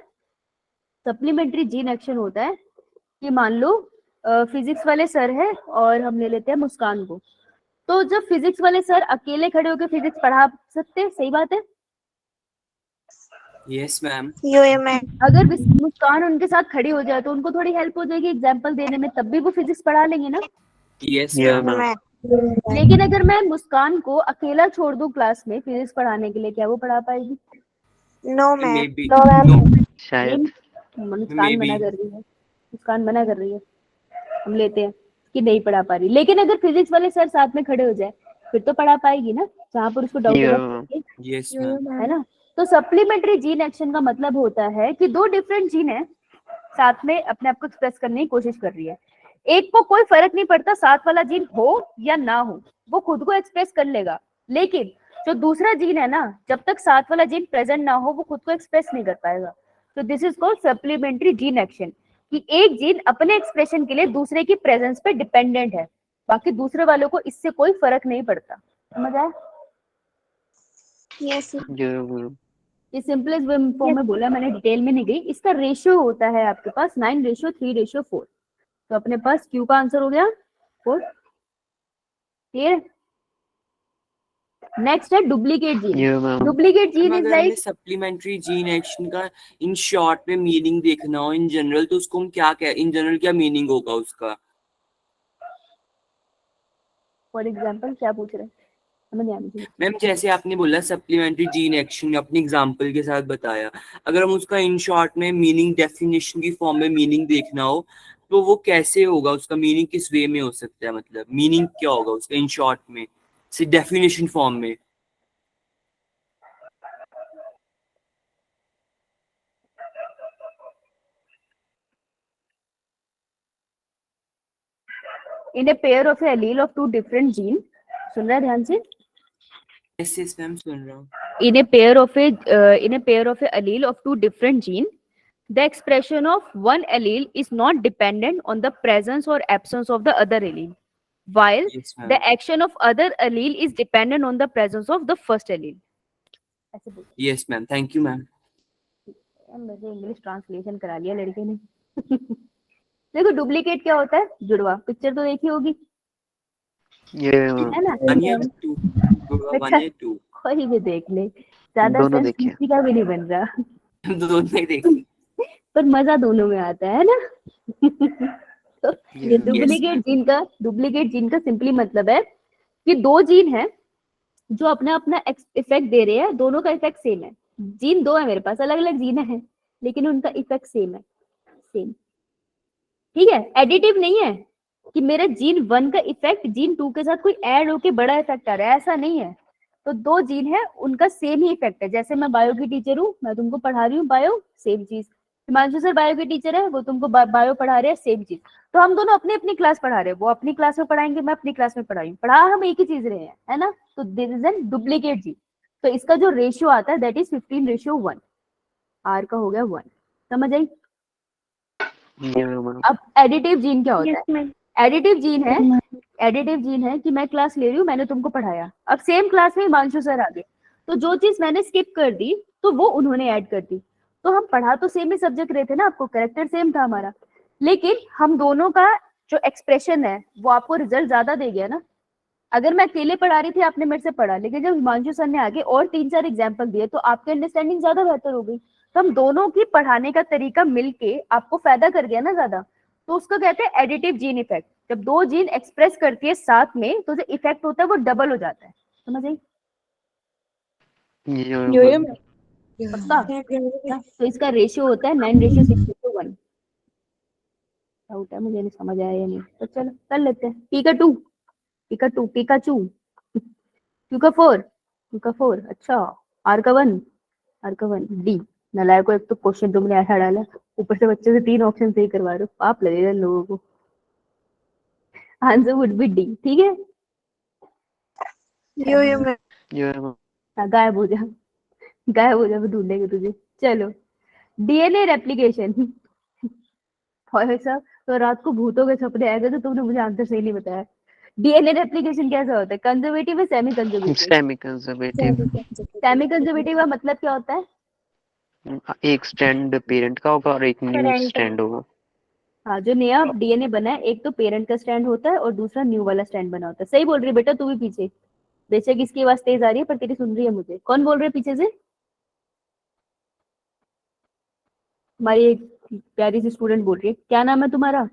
सप्लीमेंट्री जीन एक्शन होता है कि मान लो फिजिक्स वाले सर है और हम ले लेते हैं मुस्कान को। तो जब फिजिक्स वाले सर अकेले खड़े होकर फिजिक्स पढ़ा सकते हैं, सही बात है। Yes ma'am. अगर मुस्कान उनके साथ खड़ी हो जाए तो उनको थोड़ी हेल्प हो जाएगी एग्जाम्पल देने में, तब भी वो फिजिक्स पढ़ा लेंगे ना। Yes Yeah, ma'am. ma'am. लेकिन अगर मैं मुस्कान को अकेला छोड़ दूं क्लास में फिजिक्स पढ़ाने के लिए, क्या वो पढ़ा पाएगी? नो मे बी शायद मुस्कान मना कर रही है, मुस्कान मना कर रही है, हम लेते हैं कि नहीं पढ़ा पा रही। लेकिन अगर फिजिक्स वाले सर साथ में खड़े हो जाए फिर तो पढ़ा पाएगी ना, जहाँ पर उसको डाउट होगा, यस मैम। है ना। तो सप्लीमेंट्री जीन एक्शन का मतलब होता है कि दो डिफरेंट जीन है साथ में अपने आप को एक्सप्रेस करने की कोशिश कर रही है। एक को कोई फर्क नहीं पड़ता साथ वाला जीन हो या ना हो, वो खुद को एक्सप्रेस कर लेगा। लेकिन जो दूसरा जीन है ना, जब तक साथ वाला जीन प्रेजेंट ना हो वो खुद को एक्सप्रेस नहीं कर पाएगा। तो this is called supplementary gene action, कि एक जीन अपने एक्सप्रेशन के लिए दूसरे की प्रेजेंस पे डिपेंडेंट है। बाकी दूसरे वालों को इससे कोई फर्क नहीं पड़ता। समझ आया? Yes, ma'am. ये सिंपलेस्ट फॉर्म में बोला मैंने, डिटेल में नहीं गई। इसका रेशियो होता है आपके पास 9:3:4। तो अपने पास क्यू का आंसर हो गया 4। क्लियर? नेक्स्ट है duplicate gene. Yeah, ma'am. Duplicate gene is अगर हमें लाइक, सप्लीमेंट्री जीन एक्शन का इन शॉर्ट में मीनिंग देखना हो इन जनरल, तो उसको हम क्या कह, इन जनरल क्या मीनिंग होगा उसका? फॉर एग्जांपल क्या पूछ रहे हैं, समझ नहीं आ मुझे। मैम जैसे आपने बोला सप्लीमेंट्री जीन एक्शन, अपने एग्जांपल के साथ बताया, अगर हम उसका इन शॉर्ट में मीनिंग डेफिनेशन की फॉर्म में मीनिंग देखना हो तो वो कैसे होगा? उसका मीनिंग किस वे में हो सकता है? मतलब मीनिंग क्या होगा उसका इन शॉर्ट में से डेफिनेशन फॉर्म में? In a pair of allele of two different gene, सुन रहा है ध्यान से? यस यस मैम सुन रहा हूँ। In a pair of a allele of two different genes, the expression of one allele is not dependent on the presence or absence of the other allele, while yes the ma'am, action of other allele is dependent on the presence of the first allele. ऐसे बोल, yes ma'am, thank you ma'am. मुझे इंग्लिश ट्रांसलेशन करा लिया लड़के ने। देखो डुप्लीकेट क्या होता है? जुड़वा। पिक्चर तो देखी होगी, Yeah, ma'am. है ना? 1 या 2? 1 या 2? कोई भी देख ले, ज्यादा दोनों सेंस देखे। किसी का भी नहीं बन रहा। दोनों ही देखी। पर मजा दोनों में आता है ना? तो ये Yeah. डुप्लीकेट जीन का सिंपली मतलब है कि दो जीन है जो अपना अपना इफेक्ट दे रहे हैं, दोनों का इफेक्ट सेम है। जीन दो है मेरे पास, अलग अलग जीन है लेकिन उनका इफेक्ट सेम है, सेम। ठीक है? एडिटिव नहीं है कि मेरे जीन 1 का इफेक्ट जीन 2 के साथ कोई ऐड होके बड़ा इफेक्ट आ रहा है, ऐसा नहीं है। तो दो जीन है, उनका सेम ही इफेक्ट है। जैसे मैं बायो की टीचर हूँ, मैं तुमको पढ़ा रही हूँ बायो, सेम चीज। हिमांशु सर बायो के टीचर है, वो तुमको बायो पढ़ा रहे हैं, सेम चीज। तो हम दोनों अपनी अपनी क्लास पढ़ा रहे हैं, वो अपनी क्लास में पढ़ाएंगे, मैं अपनी क्लास में पढ़ाई, पढ़ा हम एक ही चीज रहे हैं, है ना? तो this is an duplicate gene. तो इसका जो रेशियो आता है दैट इज 15:1। आर का हो गया 1। समझ आई? Yeah, ma'am. अब एडिटिव जीन क्या होता Yes, है? ma'am. एडिटिव जीन है कि मैं क्लास ले रही हूँ, मैंने तुमको पढ़ाया, अब सेम क्लास में हिमांशु सर आ गए, तो जो चीज मैंने स्किप कर दी तो वो उन्होंने ऐड कर दी। तो हम पढ़ा तो सेम ही सब्जेक्ट रहे थे ना, आपको कैरेक्टर सेम था हमारा, लेकिन हम दोनों का जो एक्सप्रेशन है वो आपको रिजल्ट ज्यादा दे गया ना। अगर मैं अकेले पढ़ा रही थी, आपने मेरे से पढ़ा, लेकिन जब हिमांशु सर ने आगे और 3-4 एग्जाम्पल दिए तो आपकी अंडरस्टैंडिंग ज्यादा बेहतर हो गई। तो हम दोनों की पढ़ाने का तरीका मिलके आपको फायदा कर गया ना ज्यादा। तो उसको कहते हैं एडिटिव जीन इफेक्ट। जब दो जीन एक्सप्रेस करती है साथ में तो जो इफेक्ट होता है वो डबल हो जाता है। समझ आई? Yeah, Yeah, ma'am. ma'am. पक्का? तो इसका रेशियो होता है 9:6:1। डाउट है, मुझे नहीं समझ आया या नहीं, तो चलो कर लेते हैं। Pika 2, Pikachu, Pika 4, अच्छा। R का 1 D। नालायक को, एक तो क्वेश्चन तुमने ऐसा डाला, ऊपर से बच्चे से 3 ऑप्शन सही करवा रहे हो, पाप लगेगा इन लोगों को। Answer would B D. ठीक है? Yeah, ma'am. Yeah, ma'am. हाँ, गायब हो जा, वो ढूंढेंगे तुझे। चलो, डीएनए रेप्लिकेशन। भाई साहब, तो रात को भूतों के सपने आए थे तो तुमने मुझे आंसर सही नहीं बताया। डीएनए रेप्लिकेशन कैसा होता है? कंजर्वेटिव है, semi conservative? Semi-conservative. Semi conservative का मतलब क्या होता है? एक स्टैंड पेरेंट का होगा और एक न्यू Parental. स्टैंड होगा। हाँ, जो नया डीएनए बना है, एक तो पेरेंट का स्टैंड होता है और दूसरा न्यू वाला स्टैंड बना होता है। सही बोल रही है बेटा, तू भी पीछे, बेशक इसकी आवाज तेज आ रही है पर तेरी सुन रही है मुझे। कौन बोल रहे है पीछे से? हमारी एक प्यारी सी स्टूडेंट बोल रही है। क्या नाम है तुम्हारा?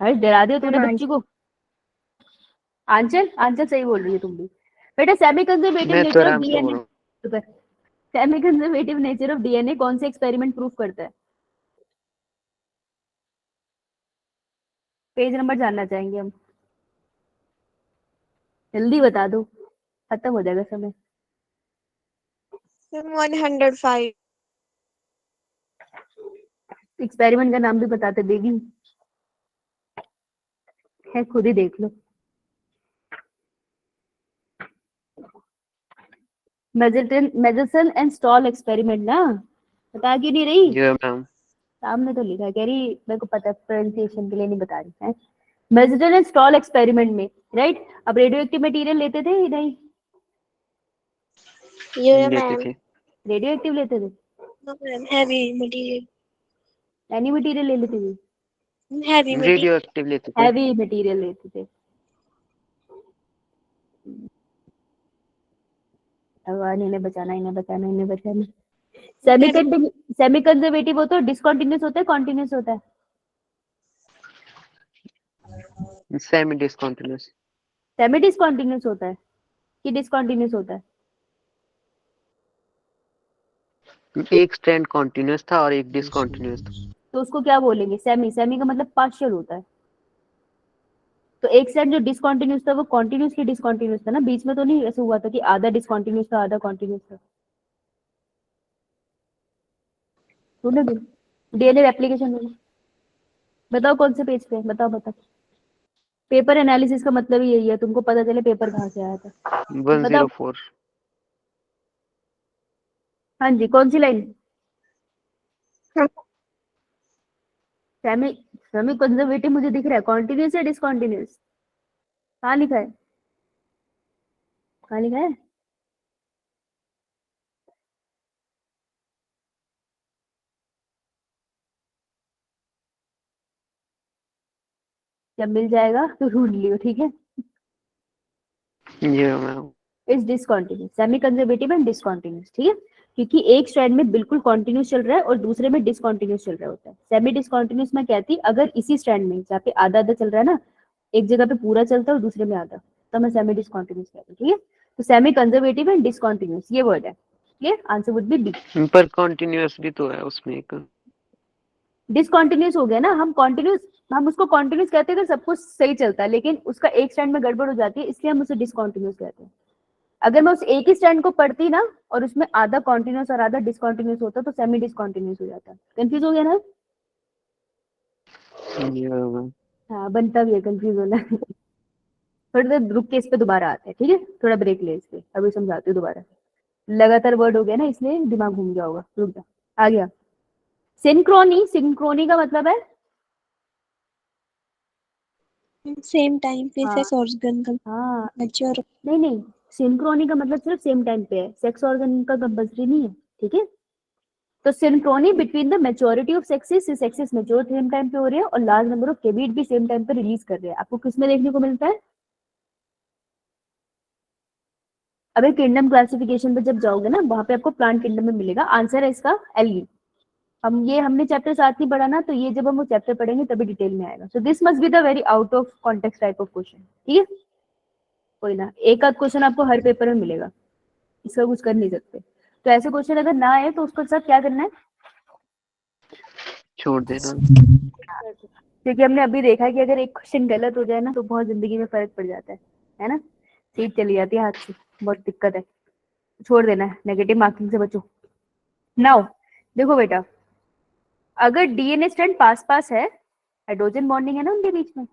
अरे डरा दिया तूने बच्ची को। आंचल, आंचल सही बोल रही है तुम भी बेटा। सेमी कंजर्वेटिव मैं तो नेचर ऑफ आराम से बोल डीएनए, रहा हूँ। Semi conservative nature of DNA कौन से एक्सपेरिमेंट प्रूव करता है? पेज नंबर जानना चाहेंगे हम, जल्दी बता दो, खत्म हो जाएगा समय। 105. एक्सपेरिमेंट का नाम भी बताते देगी है, खुद ही देख लो। मेजरसन एंड स्टॉल एक्सपेरिमेंट ना, बता क्यों नहीं रही? Yeah, ma'am. सामने तो लिखा है, कह रही मेरे को पता है, प्रोनाउंसिएशन के लिए नहीं बता रही है। मेजरल एंड स्टॉल एक्सपेरिमेंट में, राइट? अब रेडियो एक्टिव मटेरियल लेते थे ही नहीं? Yeah, लेते ma'am. थे। रेडियो एक्टिव लेते थे? No, ma'am. Heavy material. Any material ले लेते थे? Heavy material. रेडियो एक्टिव लेते थे। हैवी मटेरियल लेते थे। भगवान, इन्हें बचाना, इन्हें बचाना, इन्हें बचाना। सेमी कंजर्वेटिव होता है, डिसकंटिन्यूअस होता है, कॉन्टिन्यूअस होता है? Semi discontinuous. सेमी डिसकंटिन्यूअस होता है कि डिसकंटिन्यूअस होता है? एक स्ट्रैंड कंटिन्यूअस था और एक डिसकंटिन्यूअस था। तो उसको क्या बोलेंगे? सेमी। सेमी का मतलब पार्शियल होता है। तो एक स्ट्रैंड जो डिसकंटिन्यूअस था वो कॉन्टिन्यूअसली डिसकंटिन्यूअस था ना, बीच में तो नहीं ऐसा हुआ था कि आधा डिसकंटिन्यूअस था आधा कॉन्टिन्यूअस था। सुनो डीएनए एप्लीकेशन में बताओ कौन से पेज पे? बताओ बताओ। पेपर एनालिसिस का मतलब ही यही है, तुमको पता चले पेपर कहाँ से आया था। बताओ। 104। हाँ जी, कौन सी लाइन? हाँ। सेमी सेमी कंजर्वेटिव मुझे दिख रहा है, कॉन्टिन्यूअस या डिसकंटिन्यूअस? कहाँ लिखा है? कहाँ लिखा है? जब मिल जाएगा तो ढूंढ लियो, ठीक है? ये ma'am. Is discontinuous, semi conservative and discontinuous, ठीक है? क्योंकि एक स्ट्रैंड में बिल्कुल कॉन्टिन्यूअस चल रहा है और दूसरे में डिसकंटिन्यूअस चल रहा होता है। सेमी डिसकंटिन्यूअस में कहती अगर इसी स्ट्रैंड में जहाँ पे आधा आधा चल रहा है ना, एक जगह पे पूरा चलता है और दूसरे में आधा, तो मैं सेमी डिसकंटिन्यूअस कहती हूँ, ठीक है? तो सेमी कंजर्वेटिव एंड डिसकंटिन्यूअस ये वर्ड है। Clear? Answer would be B. पर कंटिन्यूअस भी तो है उसमें एक। डिसकंटिन्यूअस हो गया ना, हम उसको कॉन्टिन्यूअस कहते हैं अगर सब कुछ सही चलता है, लेकिन उसका एक स्टैंड में गड़बड़ हो जाती है, इसलिए हम उसे डिसकंटिन्यूअस कहते हैं। अगर मैं उस एक ही स्टैंड को पढ़ती ना और उसमें आधा कॉन्टिन्यूअस और आधा डिसकंटिन्यूअस होता तो सेमी डिसकंटिन्यूअस हो जाता। कंफ्यूज हो गया ना? ये मैम। हाँ, बनता भी है कंफ्यूज होना। थोड़ी देर रुक के इस पे दोबारा आते हैं, ठीक है? थोड़ा ब्रेक ले इस पे, अभी समझाती हूँ दोबारा। लगातार वर्ड हो गया ना, इसलिए दिमाग घूम गया होगा। रुक जा, आ गया। सिंक्रोनी, सिंक्रोनी का मतलब है Same time पे हाँ sex organ का हाँ, mature. नहीं नहीं, सिंक्रोनी का मतलब सिर्फ सेम टाइम पे है, सेक्स ऑर्गन का कंपल्सरी नहीं है, ठीक है? तो Synchrony between the maturity of sexes, sexes mature same time पे हो रहे हैं और लार्ज नंबर ऑफ गेमीट भी सेम टाइम पे रिलीज कर रहे हैं। आपको किसमें देखने को मिलता है? अबे किंगडम क्लासिफिकेशन पे जब जाओगे ना, वहां पे आपको प्लांट किंगडम में मिलेगा। आंसर है इसका एल्गी। हमने चैप्टर 7 नहीं पढ़ा ना, तो ये जब हम वो चैप्टर पढ़ेंगे तभी डिटेल में आएगा। So this must be the very out of context type of question, ठीक है? कोई ना, एक आध क्वेश्चन आपको हर पेपर में मिलेगा, इसका कुछ कर नहीं सकते। तो ऐसे क्वेश्चन अगर ना आए तो उसके साथ क्या करना है? छोड़ देना। क्योंकि हमने अभी देखा कि अगर एक क्वेश्चन गलत हो जाए ना तो बहुत जिंदगी में फर्क पड़ जाता है ना? सीट चली जाती है हाथ से, बहुत दिक्कत है। छोड़ देना है, नेगेटिव मार्किंग से बचो। नाउ देखो बेटा, अगर डीएनए स्ट्रैंड पास पास है, हाइड्रोजन बॉन्डिंग है ना उनके बीच में,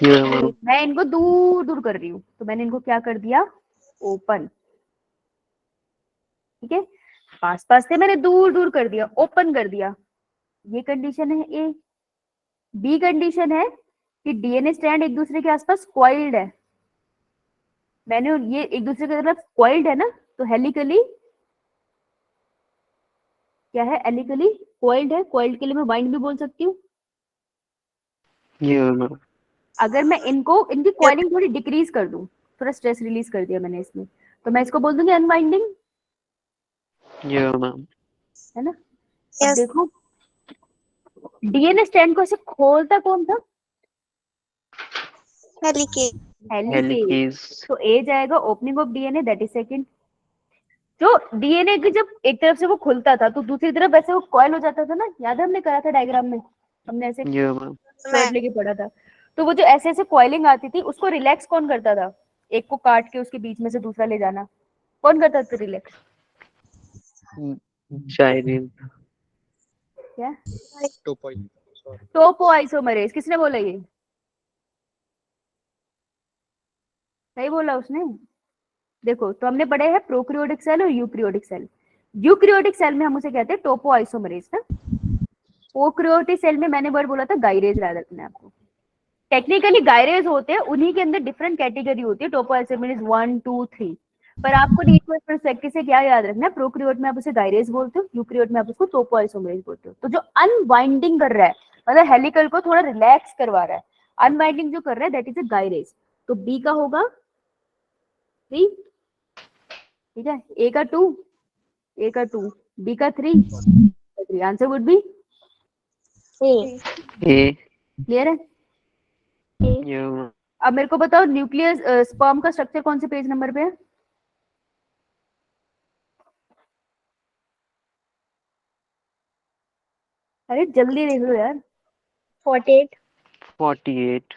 ये मैम। मैं इनको दूर दूर कर रही हूँ, तो मैंने इनको क्या कर दिया? ओपन, ठीक है? पास पास से मैंने दूर दूर कर दिया, ओपन कर दिया। ये कंडीशन है ए। बी कंडीशन है कि डीएनए स्ट्रैंड एक दूसरे के आसपास कॉइल्ड है। मैंने ये एक दूसरे की तरफ कॉइल्ड है ना, तो हेलिकली क्या है? एलिकली कॉइल्ड है। कॉइल्ड के लिए मैं वाइंड भी बोल सकती हूँ। ये मैम। अगर मैं इनकी कॉइलिंग थोड़ी डिक्रीज कर दूं, थोड़ा स्ट्रेस रिलीज कर दिया मैंने इसमें, तो मैं इसको बोल दूंगी अनवाइंडिंग, ये मैम। है ना? अब Yes. देखो, डीएनए स्ट्रैंड को ऐसे खोलता कौन था? Helicase. हेलिकेज। हेलिकेज। तो ए जाएगा opening of DNA, that is second. जो डीएनए की जब एक तरफ से वो खुलता था तो दूसरी तरफ ऐसे वो कॉइल हो जाता था ना, याद है हमने करा था डायग्राम में, हमने ऐसे ये मैम। शर्ट लेके पढ़ा था। तो वो जो ऐसे ऐसे कॉइलिंग आती थी उसको रिलैक्स कौन करता था? एक को काट के उसके बीच में से दूसरा ले जाना, कौन करता था रिलैक्स? शायरीन। क्या? टोपोआइसोमरेज। किसने बोला ये? सही बोला उसने। देखो, तो हमने पढ़े हैं प्रोकैरियोटिक सेल और यूकैरियोटिक सेल। यूकैरियोटिक सेल में हम उसे कहते हैं टोपोआइसोमरेज ना। प्रोकैरियोटिक सेल में मैंने वर्ड बोला था गायरेज, याद रखना है आपको। टेक्निकली गायरेज होते हैं, उन्हीं के अंदर डिफरेंट कैटेगरी होती है, टोपोआइसोमेरेज 1 2 3। पर आपको रीक्वेस्ट परस्पेक्टिव से क्या याद रखना है, प्रोकैरियोट में आप उसे गायरेज बोलते हो, यूकैरियोट में आप उसको टोपोआइसोमेरेज बोलते हो। तो जो अनवाइंडिंग कर रहा है, मतलब हेलिकल को थोड़ा रिलैक्स करवा रहा है, अनवाइंडिंग जो कर रहा है, दैट इज अ गायरेज। तो बी का होगा 3, ठीक है। ए का 2, बी का 3, answer would B A clear है। या अब मेरे को बताओ न्यूक्लियस स्पर्म का स्ट्रक्चर कौन से पेज नंबर पे है? अरे जल्दी देख लो यार। 48. 48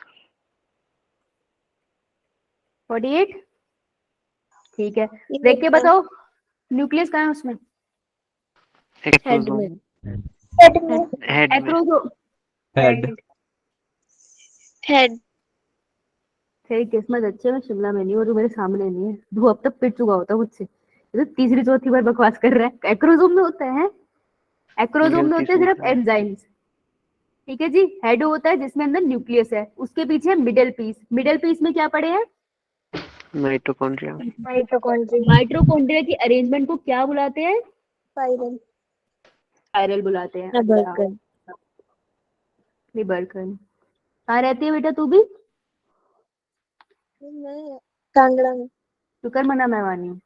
48, ठीक है। देख के बताओ न्यूक्लियस कहाँ है उसमें? हेड में। हेड में एक्रोसोम। Head head. तेरी किस्मत अच्छी है, मैं शिमला में नहीं हूँ और तू मेरे सामने नहीं है। तू अब तक पिट चुका होता मुझसे। ये तो तीसरी चौथी बार बकवास कर रहा है। एक्रोसोम में होता है, एक्रोसोम में गलती होते हैं से सिर्फ लिखा है। एंजाइम्स, ठीक है जी। हेड होता है जिसमें अंदर न्यूक्लियस है, उसके पीछे मिडिल पीस। मिडिल पीस में क्या पड़े हैं? Mitochondria mitochondria. माइटोकॉन्ड्रिया की अरेंजमेंट को क्या बुलाते हैं? स्पाइरल. स्पाइरल बुलाते हैं। बर्कन. बर्कन। कहाँ रहती है बेटा तू भी? मैं कांगड़ा में. शुक्र मना मेहमानी हूँ।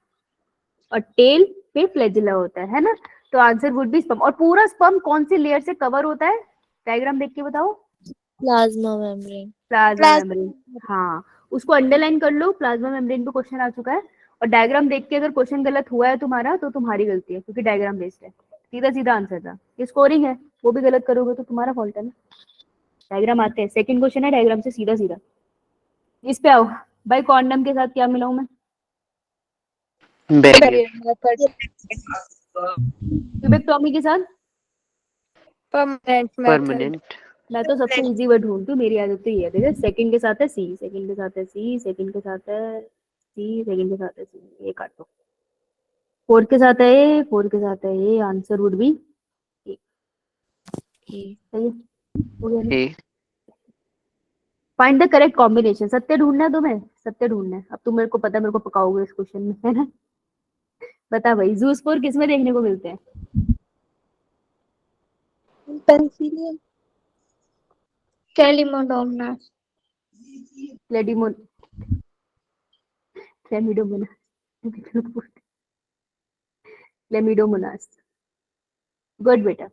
और टेल पे फ्लैजिला होता है ना। तो आंसर वुड बी स्पर्म। और पूरा स्पर्म कौन सी लेयर से कवर होता है? डायग्राम देख के बताओ। Plasma membrane. प्लाज्मा मेम्ब्रेन, हाँ उसको अंडरलाइन कर लो। प्लाज्मा मेम्ब्रेन पे क्वेश्चन आ चुका है। और डायग्राम देख के अगर क्वेश्चन गलत हुआ है तुम्हारा तो तुम्हारी गलती है, क्योंकि डायग्राम बेस्ड है। सीधा सीधा आंसर था। ये स्कोरिंग है, वो भी गलत करोगे तो तुम्हारा फॉल्ट है ना। डायग्राम आते हैं, सेकंड क्वेश्चन है डायग्राम से सीधा सीधा। इस पे आओ भाई। कॉन्डम के साथ क्या मिलाऊं मैं? बैरियर ट्यूबेक्टोमी के साथ परमानेंट मैं तो सबसे इजी वर्ड ढूंढती हूँ, मेरी आदत तो ये है। देखो सेकंड के साथ है सी, सेकंड के साथ है सी, सेकंड के साथ है सी, सेकंड के साथ है सी, ये काट दो। फोर्थ के साथ है ए, फोर्थ के साथ है ए, आंसर वुड बी ए। सही है, हो गया ना? ए फाइंड द करेक्ट कॉम्बिनेशन। सत्य ढूंढना है तुम्हें, सत्य ढूंढना है। अब तुम मेरे को पता है, मेरे को पकाओगे इस क्वेश्चन में, है ना। बता भाई, ज़ूस्पोर किस में देखने को मिलते हैं? पेनिसिलियम. कैलिमोडोमनास. क्लेडिमोन, क्लेमिडोमोनास, क्लेमिडोमोनास। गुड बेटा।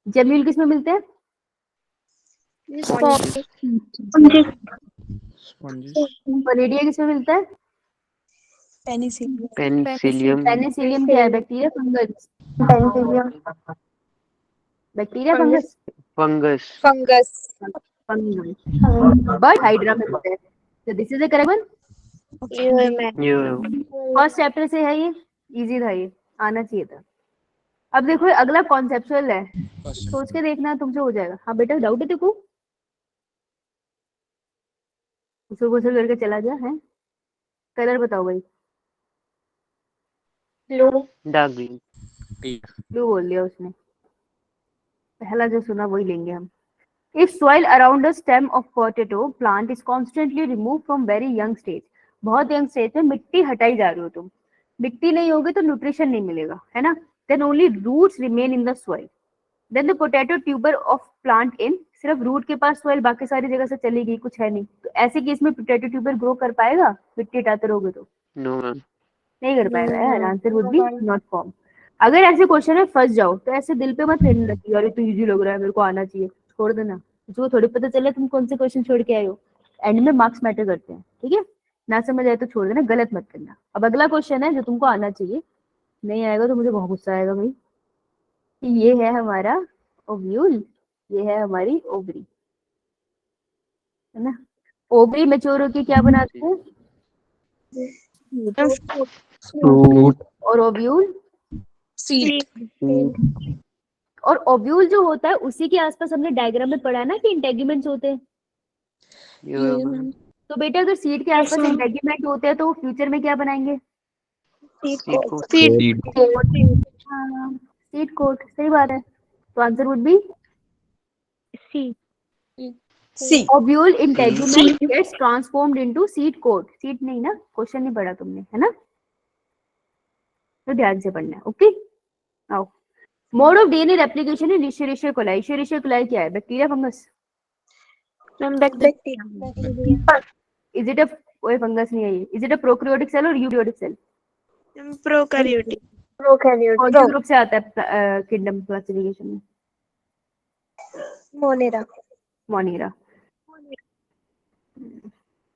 जेम्यूल किस में मिलते हैं? वनेडिया किस में मिलता है? पेनिसिलियम पेनिसिलियम क्या है? Bacteria fungus? Bacteria fungus? Fungus fungus. But hydra में होता है। तो this is the correct one. First chapter से है ये, इजी था ये, आना चाहिए था। अब देखो अगला कॉन्सेप्चुअल है, सोच के देखना, तुमसे हो जाएगा। हाँ बेटा, डाउट है देखो, उसे गुसल करके चला गया है। कलर बताओ भाई। डार्क ग्रीन ब्लू बोल दिया उसने, पहला जो सुना वही लेंगे हम। If soil around a stem of potato plant is constantly removed from very young stage, बहुत young stage में मिट्टी हटाई जा रही हो तुम, मिट्टी नहीं होगी तो न्यूट्रिशन नहीं मिलेगा, है ना। Then only roots remain in the soil. Then the potato tuber of plant in, सिर्फ रूट के पास soil, बाकी सारी जगह से चली गई, कुछ है नहीं। तो ऐसे केस में पोटैटो ट्यूबर ग्रो कर पाएगा? मिट्टी हटाते रहोगे तो नो मैम नहीं कर पाएगा यार। Answer would B not form. अगर ऐसे क्वेश्चन में फंस जाओ तो ऐसे दिल पे मत लेने लगी, अरे तो इजी लग रहा है मेरे को आना चाहिए, छोड़ देना। तुझको थोड़ी पता चले तुम कौन से क्वेश्चन छोड़ के आए हो। एंड में मार्क्स मैटर करते हैं, ठीक है। ना समझ आए तो छोड़ देना, गलत मत करना। अब अगला क्वेश्चन है जो तुमको आना चाहिए, नहीं आएगा तो मुझे बहुत गुस्सा आएगा भाई। कि ये है हमारा ओव्यूल, ये है हमारी ओवरी, है ना। ओवरी मैच्योर होके क्या बनाते हैं? फ्रूट और ओव्यूल, और ओव्यूल जो होता है उसी के आसपास हमने डायग्राम में पढ़ा है ना कि इंटेगुमेंट्स होते हैं। तो बेटा अगर सीड के आसपास इंटेगुमेंट होते हैं तो फ्यूचर में क्या बनाएंगे? सीड सीड कोट, सही बात है। तो answer would be C. C. Ovule integument gets transformed into seed coat. Seed नहीं ना, क्वेश्चन नहीं पढ़ा तुमने, है ना, तो ध्यान से पढ़ना है. ओके, आओ. Mode of DNA replication in Escherichia coli. Escherichia coli क्या है? Bacteria, fungus? Bacteria. Is it a, कोई फंगस नहीं है ये. Is it a prokaryotic cell और यूकेरियोटिक सेल? Prokaryotic. कौन से ग्रुप से आता है किंगडम क्लासिफिकेशन में? Monera. मोनेरा.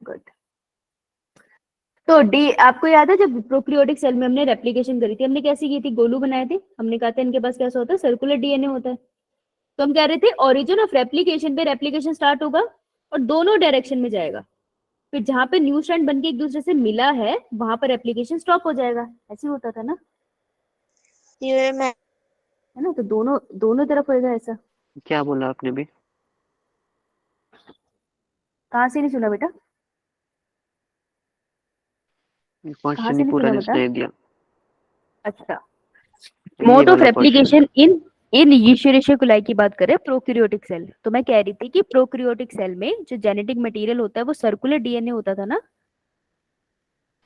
गुड. तो डी, आपको याद है जब प्रोकैरियोटिक सेल में हमने रेप्लिकेशन करी थी, हमने कैसी की थी? गोलू बनाए थे. हमने कहा था इनके पास कैसा होता है? सर्कुलर डीएनए होता है. तो हम कह रहे थे ओरिजिन ऑफ रेप्लिकेशन पे रेप्लिकेशन स्टार्ट होगा और दोनों डायरेक्शन में जाएगा. फिर जहां पे न्यू स्ट्रैंड बनके एक दूसरे से मिला है वहां पर रेप्लिकेशन स्टॉप हो जाएगा. ऐसे ही होता था ना, ये मैं है ना. तो दोनों दोनों तरफ होएगा ऐसा. क्या बोला आपने भी? कहाँ से नहीं सुना बेटा? क्वेश्चन से ही नहीं पूरा सुना नहीं बता? सुनाई दिया. अच्छा, ये मोड ऑफ वाला रेप्लिकेशन इन यूकेरियोटिक कोलाई की बात करें, प्रोकैरियोटिक सेल. तो मैं कह रही थी कि प्रोकैरियोटिक सेल में जो जेनेटिक मटेरियल होता है वो सर्कुलर डीएनए होता था ना.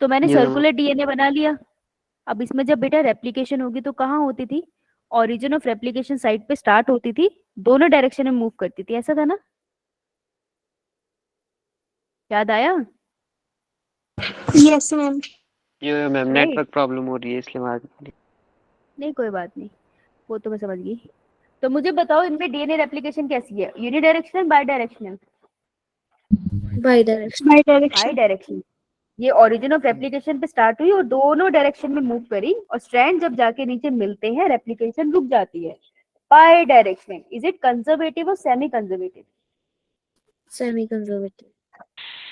तो मैंने ये सर्कुलर डीएनए बना लिया. अब इसमें जब बेटा रेप्लिकेशन होगी तो कहाँ होती थी? ओरिजिन ऑफ रेप्लिकेशन साइट पे स्टार्ट होती थी, दोनों डायरेक्शन में मूव करती थी. ऐसा था ना? याद आया? Yes ma'am. ये मैम Right. नेटवर्क प्रॉब्लम हो रही है इसलिए बात. नहीं कोई बात नहीं, वो तो मैं समझ गई. तो मुझे बताओ इनमें डीएनए रेप्लिकेशन कैसी है? Unidirectional, bidirectional? Bidirectional. My bi direction. Direction. ये ओरिजिन ऑफ रेप्लिकेशन पे स्टार्ट हुई और दोनों डायरेक्शन में मूव करी और स्ट्रैंड जब जाके नीचे मिलते हैं रेप्लिकेशन रुक जाती है. Bidirectional. Is it conservative और सेमी कंजर्वेटिव? Semi-conservative.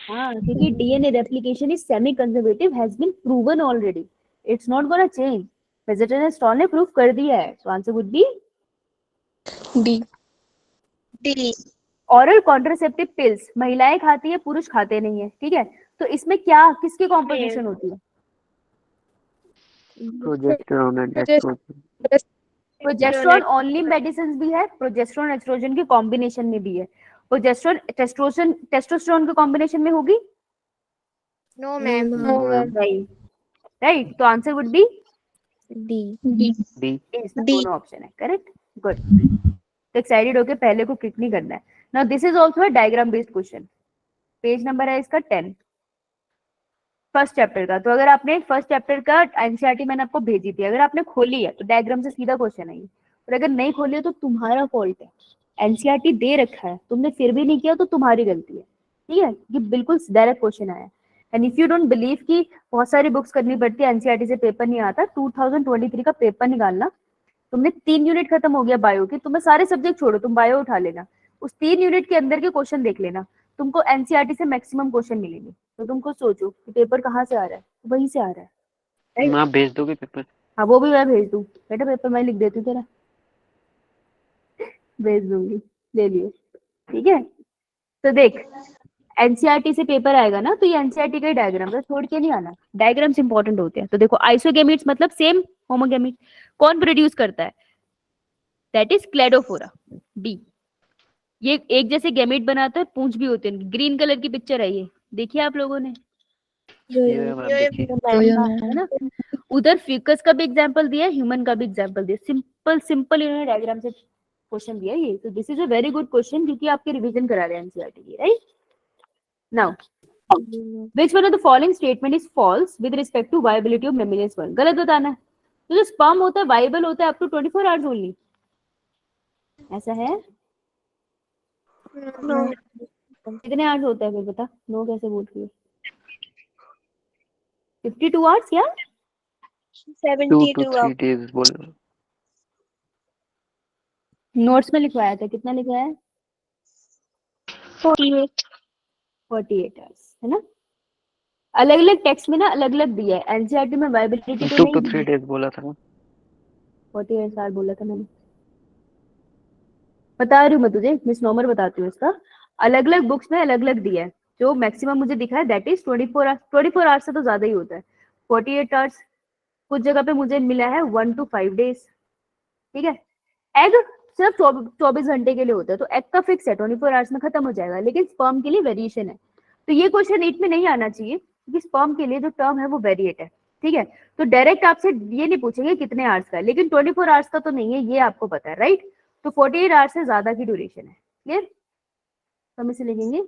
हाँ, क्योंकि DNA replication is semi conservative, has been proven already. It's not gonna change. विजिटर ने स्टॉल ने प्रूव कर दिया है. So answer would be D. D. Oral contraceptive pills. महिलाएं खाती है, पुरुष खाते नहीं है. ठीक है, तो इसमें क्या, किसकी कॉम्पोजिशन होती है? Progesterone and estrogen. Progesterone only medicine भी है, प्रोजेस्टेरोन एस्ट्रोजन के कॉम्बिनेशन में भी है. प्रोजेस्टेरोन टेस्टोस्टेरोन के कॉम्बिनेशन में होगी? No ma'am. No, ma'am. नहीं. राइट, तो answer would be D. D. दोनों ऑप्शन है. करेक्ट. गुड. तो एक्साइटेड होके पहले को क्लिक नहीं करना है. Now this is also a diagram based question. Page number है इसका 10, फर्स्ट चैप्टर का. तो अगर आपने फर्स्ट चैप्टर का एनसीईआरटी मैंने आपको भेजी थी, अगर आपने खोली है तो डायग्राम से सीधा क्वेश्चन है ये. और अगर नहीं खोली है तो तुम्हारा फॉल्ट है. एनसीईआरटी दे रखा है, तुमने फिर भी नहीं किया तो तुम्हारी गलती है. ठीक है, ये बिल्कुल डायरेक्ट क्वेश्चन आया. And if you don't believe कि बहुत सारी बुक्स करनी पड़ती है, एनसीईआरटी से पेपर नहीं आता, 2023 का पेपर निकालना. तुमने 3 यूनिट खत्म हो गया बायो की, तुम्हें सारे सब्जेक्ट छोड़ो, तुम बायो उठा लेना, उस 3 यूनिट के अंदर के क्वेश्चन देख लेना, तुमको एनसीईआरटी से मैक्सिमम क्वेश्चन मिलेंगे. तो तुमको सोचो कि पेपर कहाँ से आ रहा है, वहीं से आ रहा है. आप भेज दोगे पेपर? हाँ, वो भी मैं भेज दूँ बेटा, पेपर मैं लिख देती हूँ तेरा, भेज दूंगी, ले लियो. ठीक है, तो देख एनसीईआरटी से पेपर आएगा ना, तो ये एनसीईआरटी का डायग्राम है, छोड़ के नहीं आना. डायग्राम्स इंपॉर्टेंट होते हैं. तो देखो आइसोगेमीट्स मतलब सेम होमोगेमीट. कौन प्रोड्यूस करता है? That is Cladophora. बी. ये एक जैसे गैमेट बनाते हैं, पूंछ भी होते हैं. ग्रीन कलर की पिक्चर है ये, देखिए आप लोगों ने, ये मैम देखिए. है ना. उधर फिकस का भी एग्जांपल दिया है, ह्यूमन का भी एग्जांपल दिया. सिंपल सिंपल इन्होंने डायग्राम से क्वेश्चन दिया ये. तो this is a very good question, क्योंकि आपके रिवीजन करा रहे हैं एनसीईआरटी की. Right now, which one of the following statement is false with respect to viability of mammalian sperm? गलत बताना है. तो जो स्पर्म होता है वाइबल होता है अप टू 24 आवर्स ओनली. ऐसा है? No. कितने आवर्स होता है फिर बता? नो कैसे बोल रही है? 52 आवर्स क्या? 2 to 72 3 days बोला. नोट्स में लिखवाया था, कितना लिखवाया है? 48. 48 आवर्स, है ना. अलग अलग टेक्स्ट में ना अलग अलग दिया है. एनसीईआरटी में वाइबिलिटी तो 2 to नहीं 3 days बोला था ना. 48 आवर बोला था मैंने. बता रही हूँ मैं तुझे, मिसनोमर बताती हूँ इसका. अलग अलग बुक्स में अलग अलग दिया है. जो मैक्सिमम मुझे दिखा है दैट इज 24 आवर्स. 24 आवर्स से तो ज्यादा ही होता है. 48 आवर्स कुछ जगह पे मुझे मिला है 1 to 5 days. ठीक है. एग सिर्फ 24 घंटे के लिए होता है, तो एग का फिक्स है 24 आवर्स में खत्म हो जाएगा, लेकिन स्पर्म के लिए वेरिएशन है। तो ये क्वेश्चन 8 में नहीं आना चाहिए, क्योंकि स्पर्म के लिए जो टर्म है वो वेरिएट है, ठीक है। तो डायरेक्ट आपसे ये नहीं पूछेंगे कितने आवर्स का है, लेकिन 24 आवर्स का तो नहीं है, ये आपको पता है, राइट। तो 48 आवर्स से ज्यादा की ड्यूरेशन है, क्लियर। तो हम इसे लिखेंगे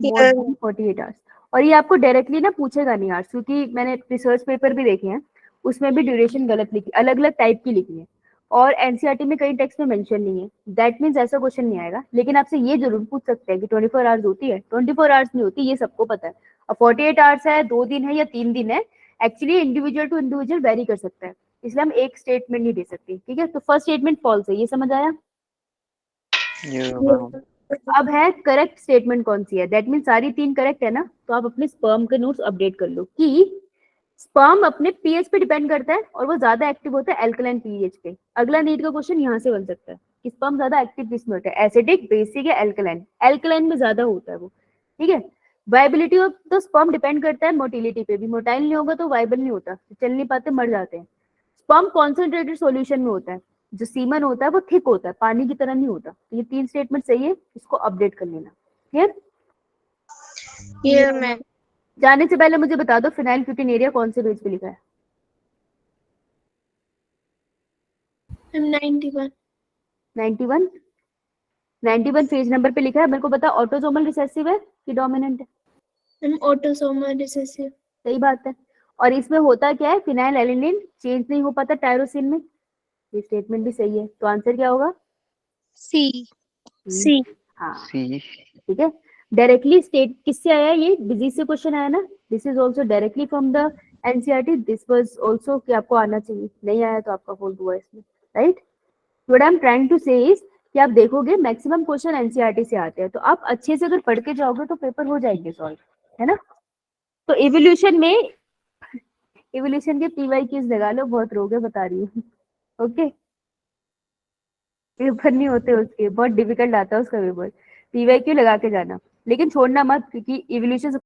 मोर देन 48 आवर्स। और ये आपको डायरेक्टली ना पूछेगा नहीं आवर्स, क्योंकि मैंने रिसर्च पेपर भी देखे हैं, उसमें भी ड्यूरेशन गलत लिखी, अलग अलग टाइप की लिखी है, और एनसीईआरटी में कई टेक्स्ट में मेंशन नहीं है। दैट मींस ऐसा क्वेश्चन नहीं आएगा, लेकिन आपसे ये जरूर पूछ सकते हैं कि 24 आवर्स होती है, 24 आवर्स नहीं होती, ये सबको पता है। अब 48 आवर्स है, 2 दिन है या 3 दिन है, actually individual to individual vary कर सकता है, इसलिए हम एक स्टेटमेंट नहीं दे सकते, ठीक है। तो फर्स्ट स्टेटमेंट फॉल्स है, ये समझ आया। अब है करेक्ट स्टेटमेंट कौन सी है, दैट मीन सारी 3 करेक्ट है ना, तो आप अपने स्पर्म के नोट्स अपडेट कर लो कि स्पर्म अपने पीएच पे डिपेंड करता है और वो ज्यादा एक्टिव होता है एल्कलाइन पीएच पे। अगला नीट का क्वेश्चन यहाँ से बन सकता है कि स्पर्म ज्यादा एक्टिव किस में होता है, एसिडिक, बेसिक या एल्कलाइन। एल्कलाइन में ज्यादा होता है वो, ठीक है। Viability of the sperm depend करता है मोटिलिटी पे भी, मोटाइल नहीं होगा तो वाइबल नहीं होता, चल नहीं पाते, मर जाते हैं। स्पर्म कॉन्सेंट्रेटेड सॉल्यूशन में होता है, जो सीमन होता है वो थिक होता है, पानी की तरह नहीं होता। तो ये 3 स्टेटमेंट सही है, इसको अपडेट कर लेना, क्लियर। Here, ma'am. जाने से पहले मुझे बता दो फिनाइल क्यूटिनेरिया कौन से पेज पे लिखा है। I'm 91. 91 91 पेज नंबर पे लिखा है। मेरे को बता ऑटोसोमल रिसेसिव है कि डोमिनेंट है। I'm autosomal recessive. सही बात है। और इसमें होता क्या है, फिनाइल एलिनिन चेंज नहीं हो पाता टायरोसिन में, ये स्टेटमेंट भी सही है। तो आंसर क्या होगा, C. C. हाँ सी। ठीक है। डायरेक्टली स्टेट किससे आया, ये डिजीज से क्वेश्चन आया ना, this is also directly from the NCERT, this was also कि आपको आना चाहिए, नहीं आया तो आपका फॉल्ट हुआ इसमें, right. What I am trying to say is कि आप देखोगे मैक्सिमम क्वेश्चन एनसीईआरटी से आते हैं, तो आप अच्छे से अगर पढ़ के जाओगे तो पेपर हो जाएंगे सॉल्व, है ना। तो इवोल्यूशन में इवोल्यूशन के पीवाईक्यूज लगा लो, बहुत रोगे बता रही हूँ, ओके। पेपर नहीं होते उसके, बहुत डिफिकल्ट आता है उसका पेपर, पीवाईक्यू लगा के जाना, लेकिन छोड़ना मत, क्योंकि इवोल्यूशन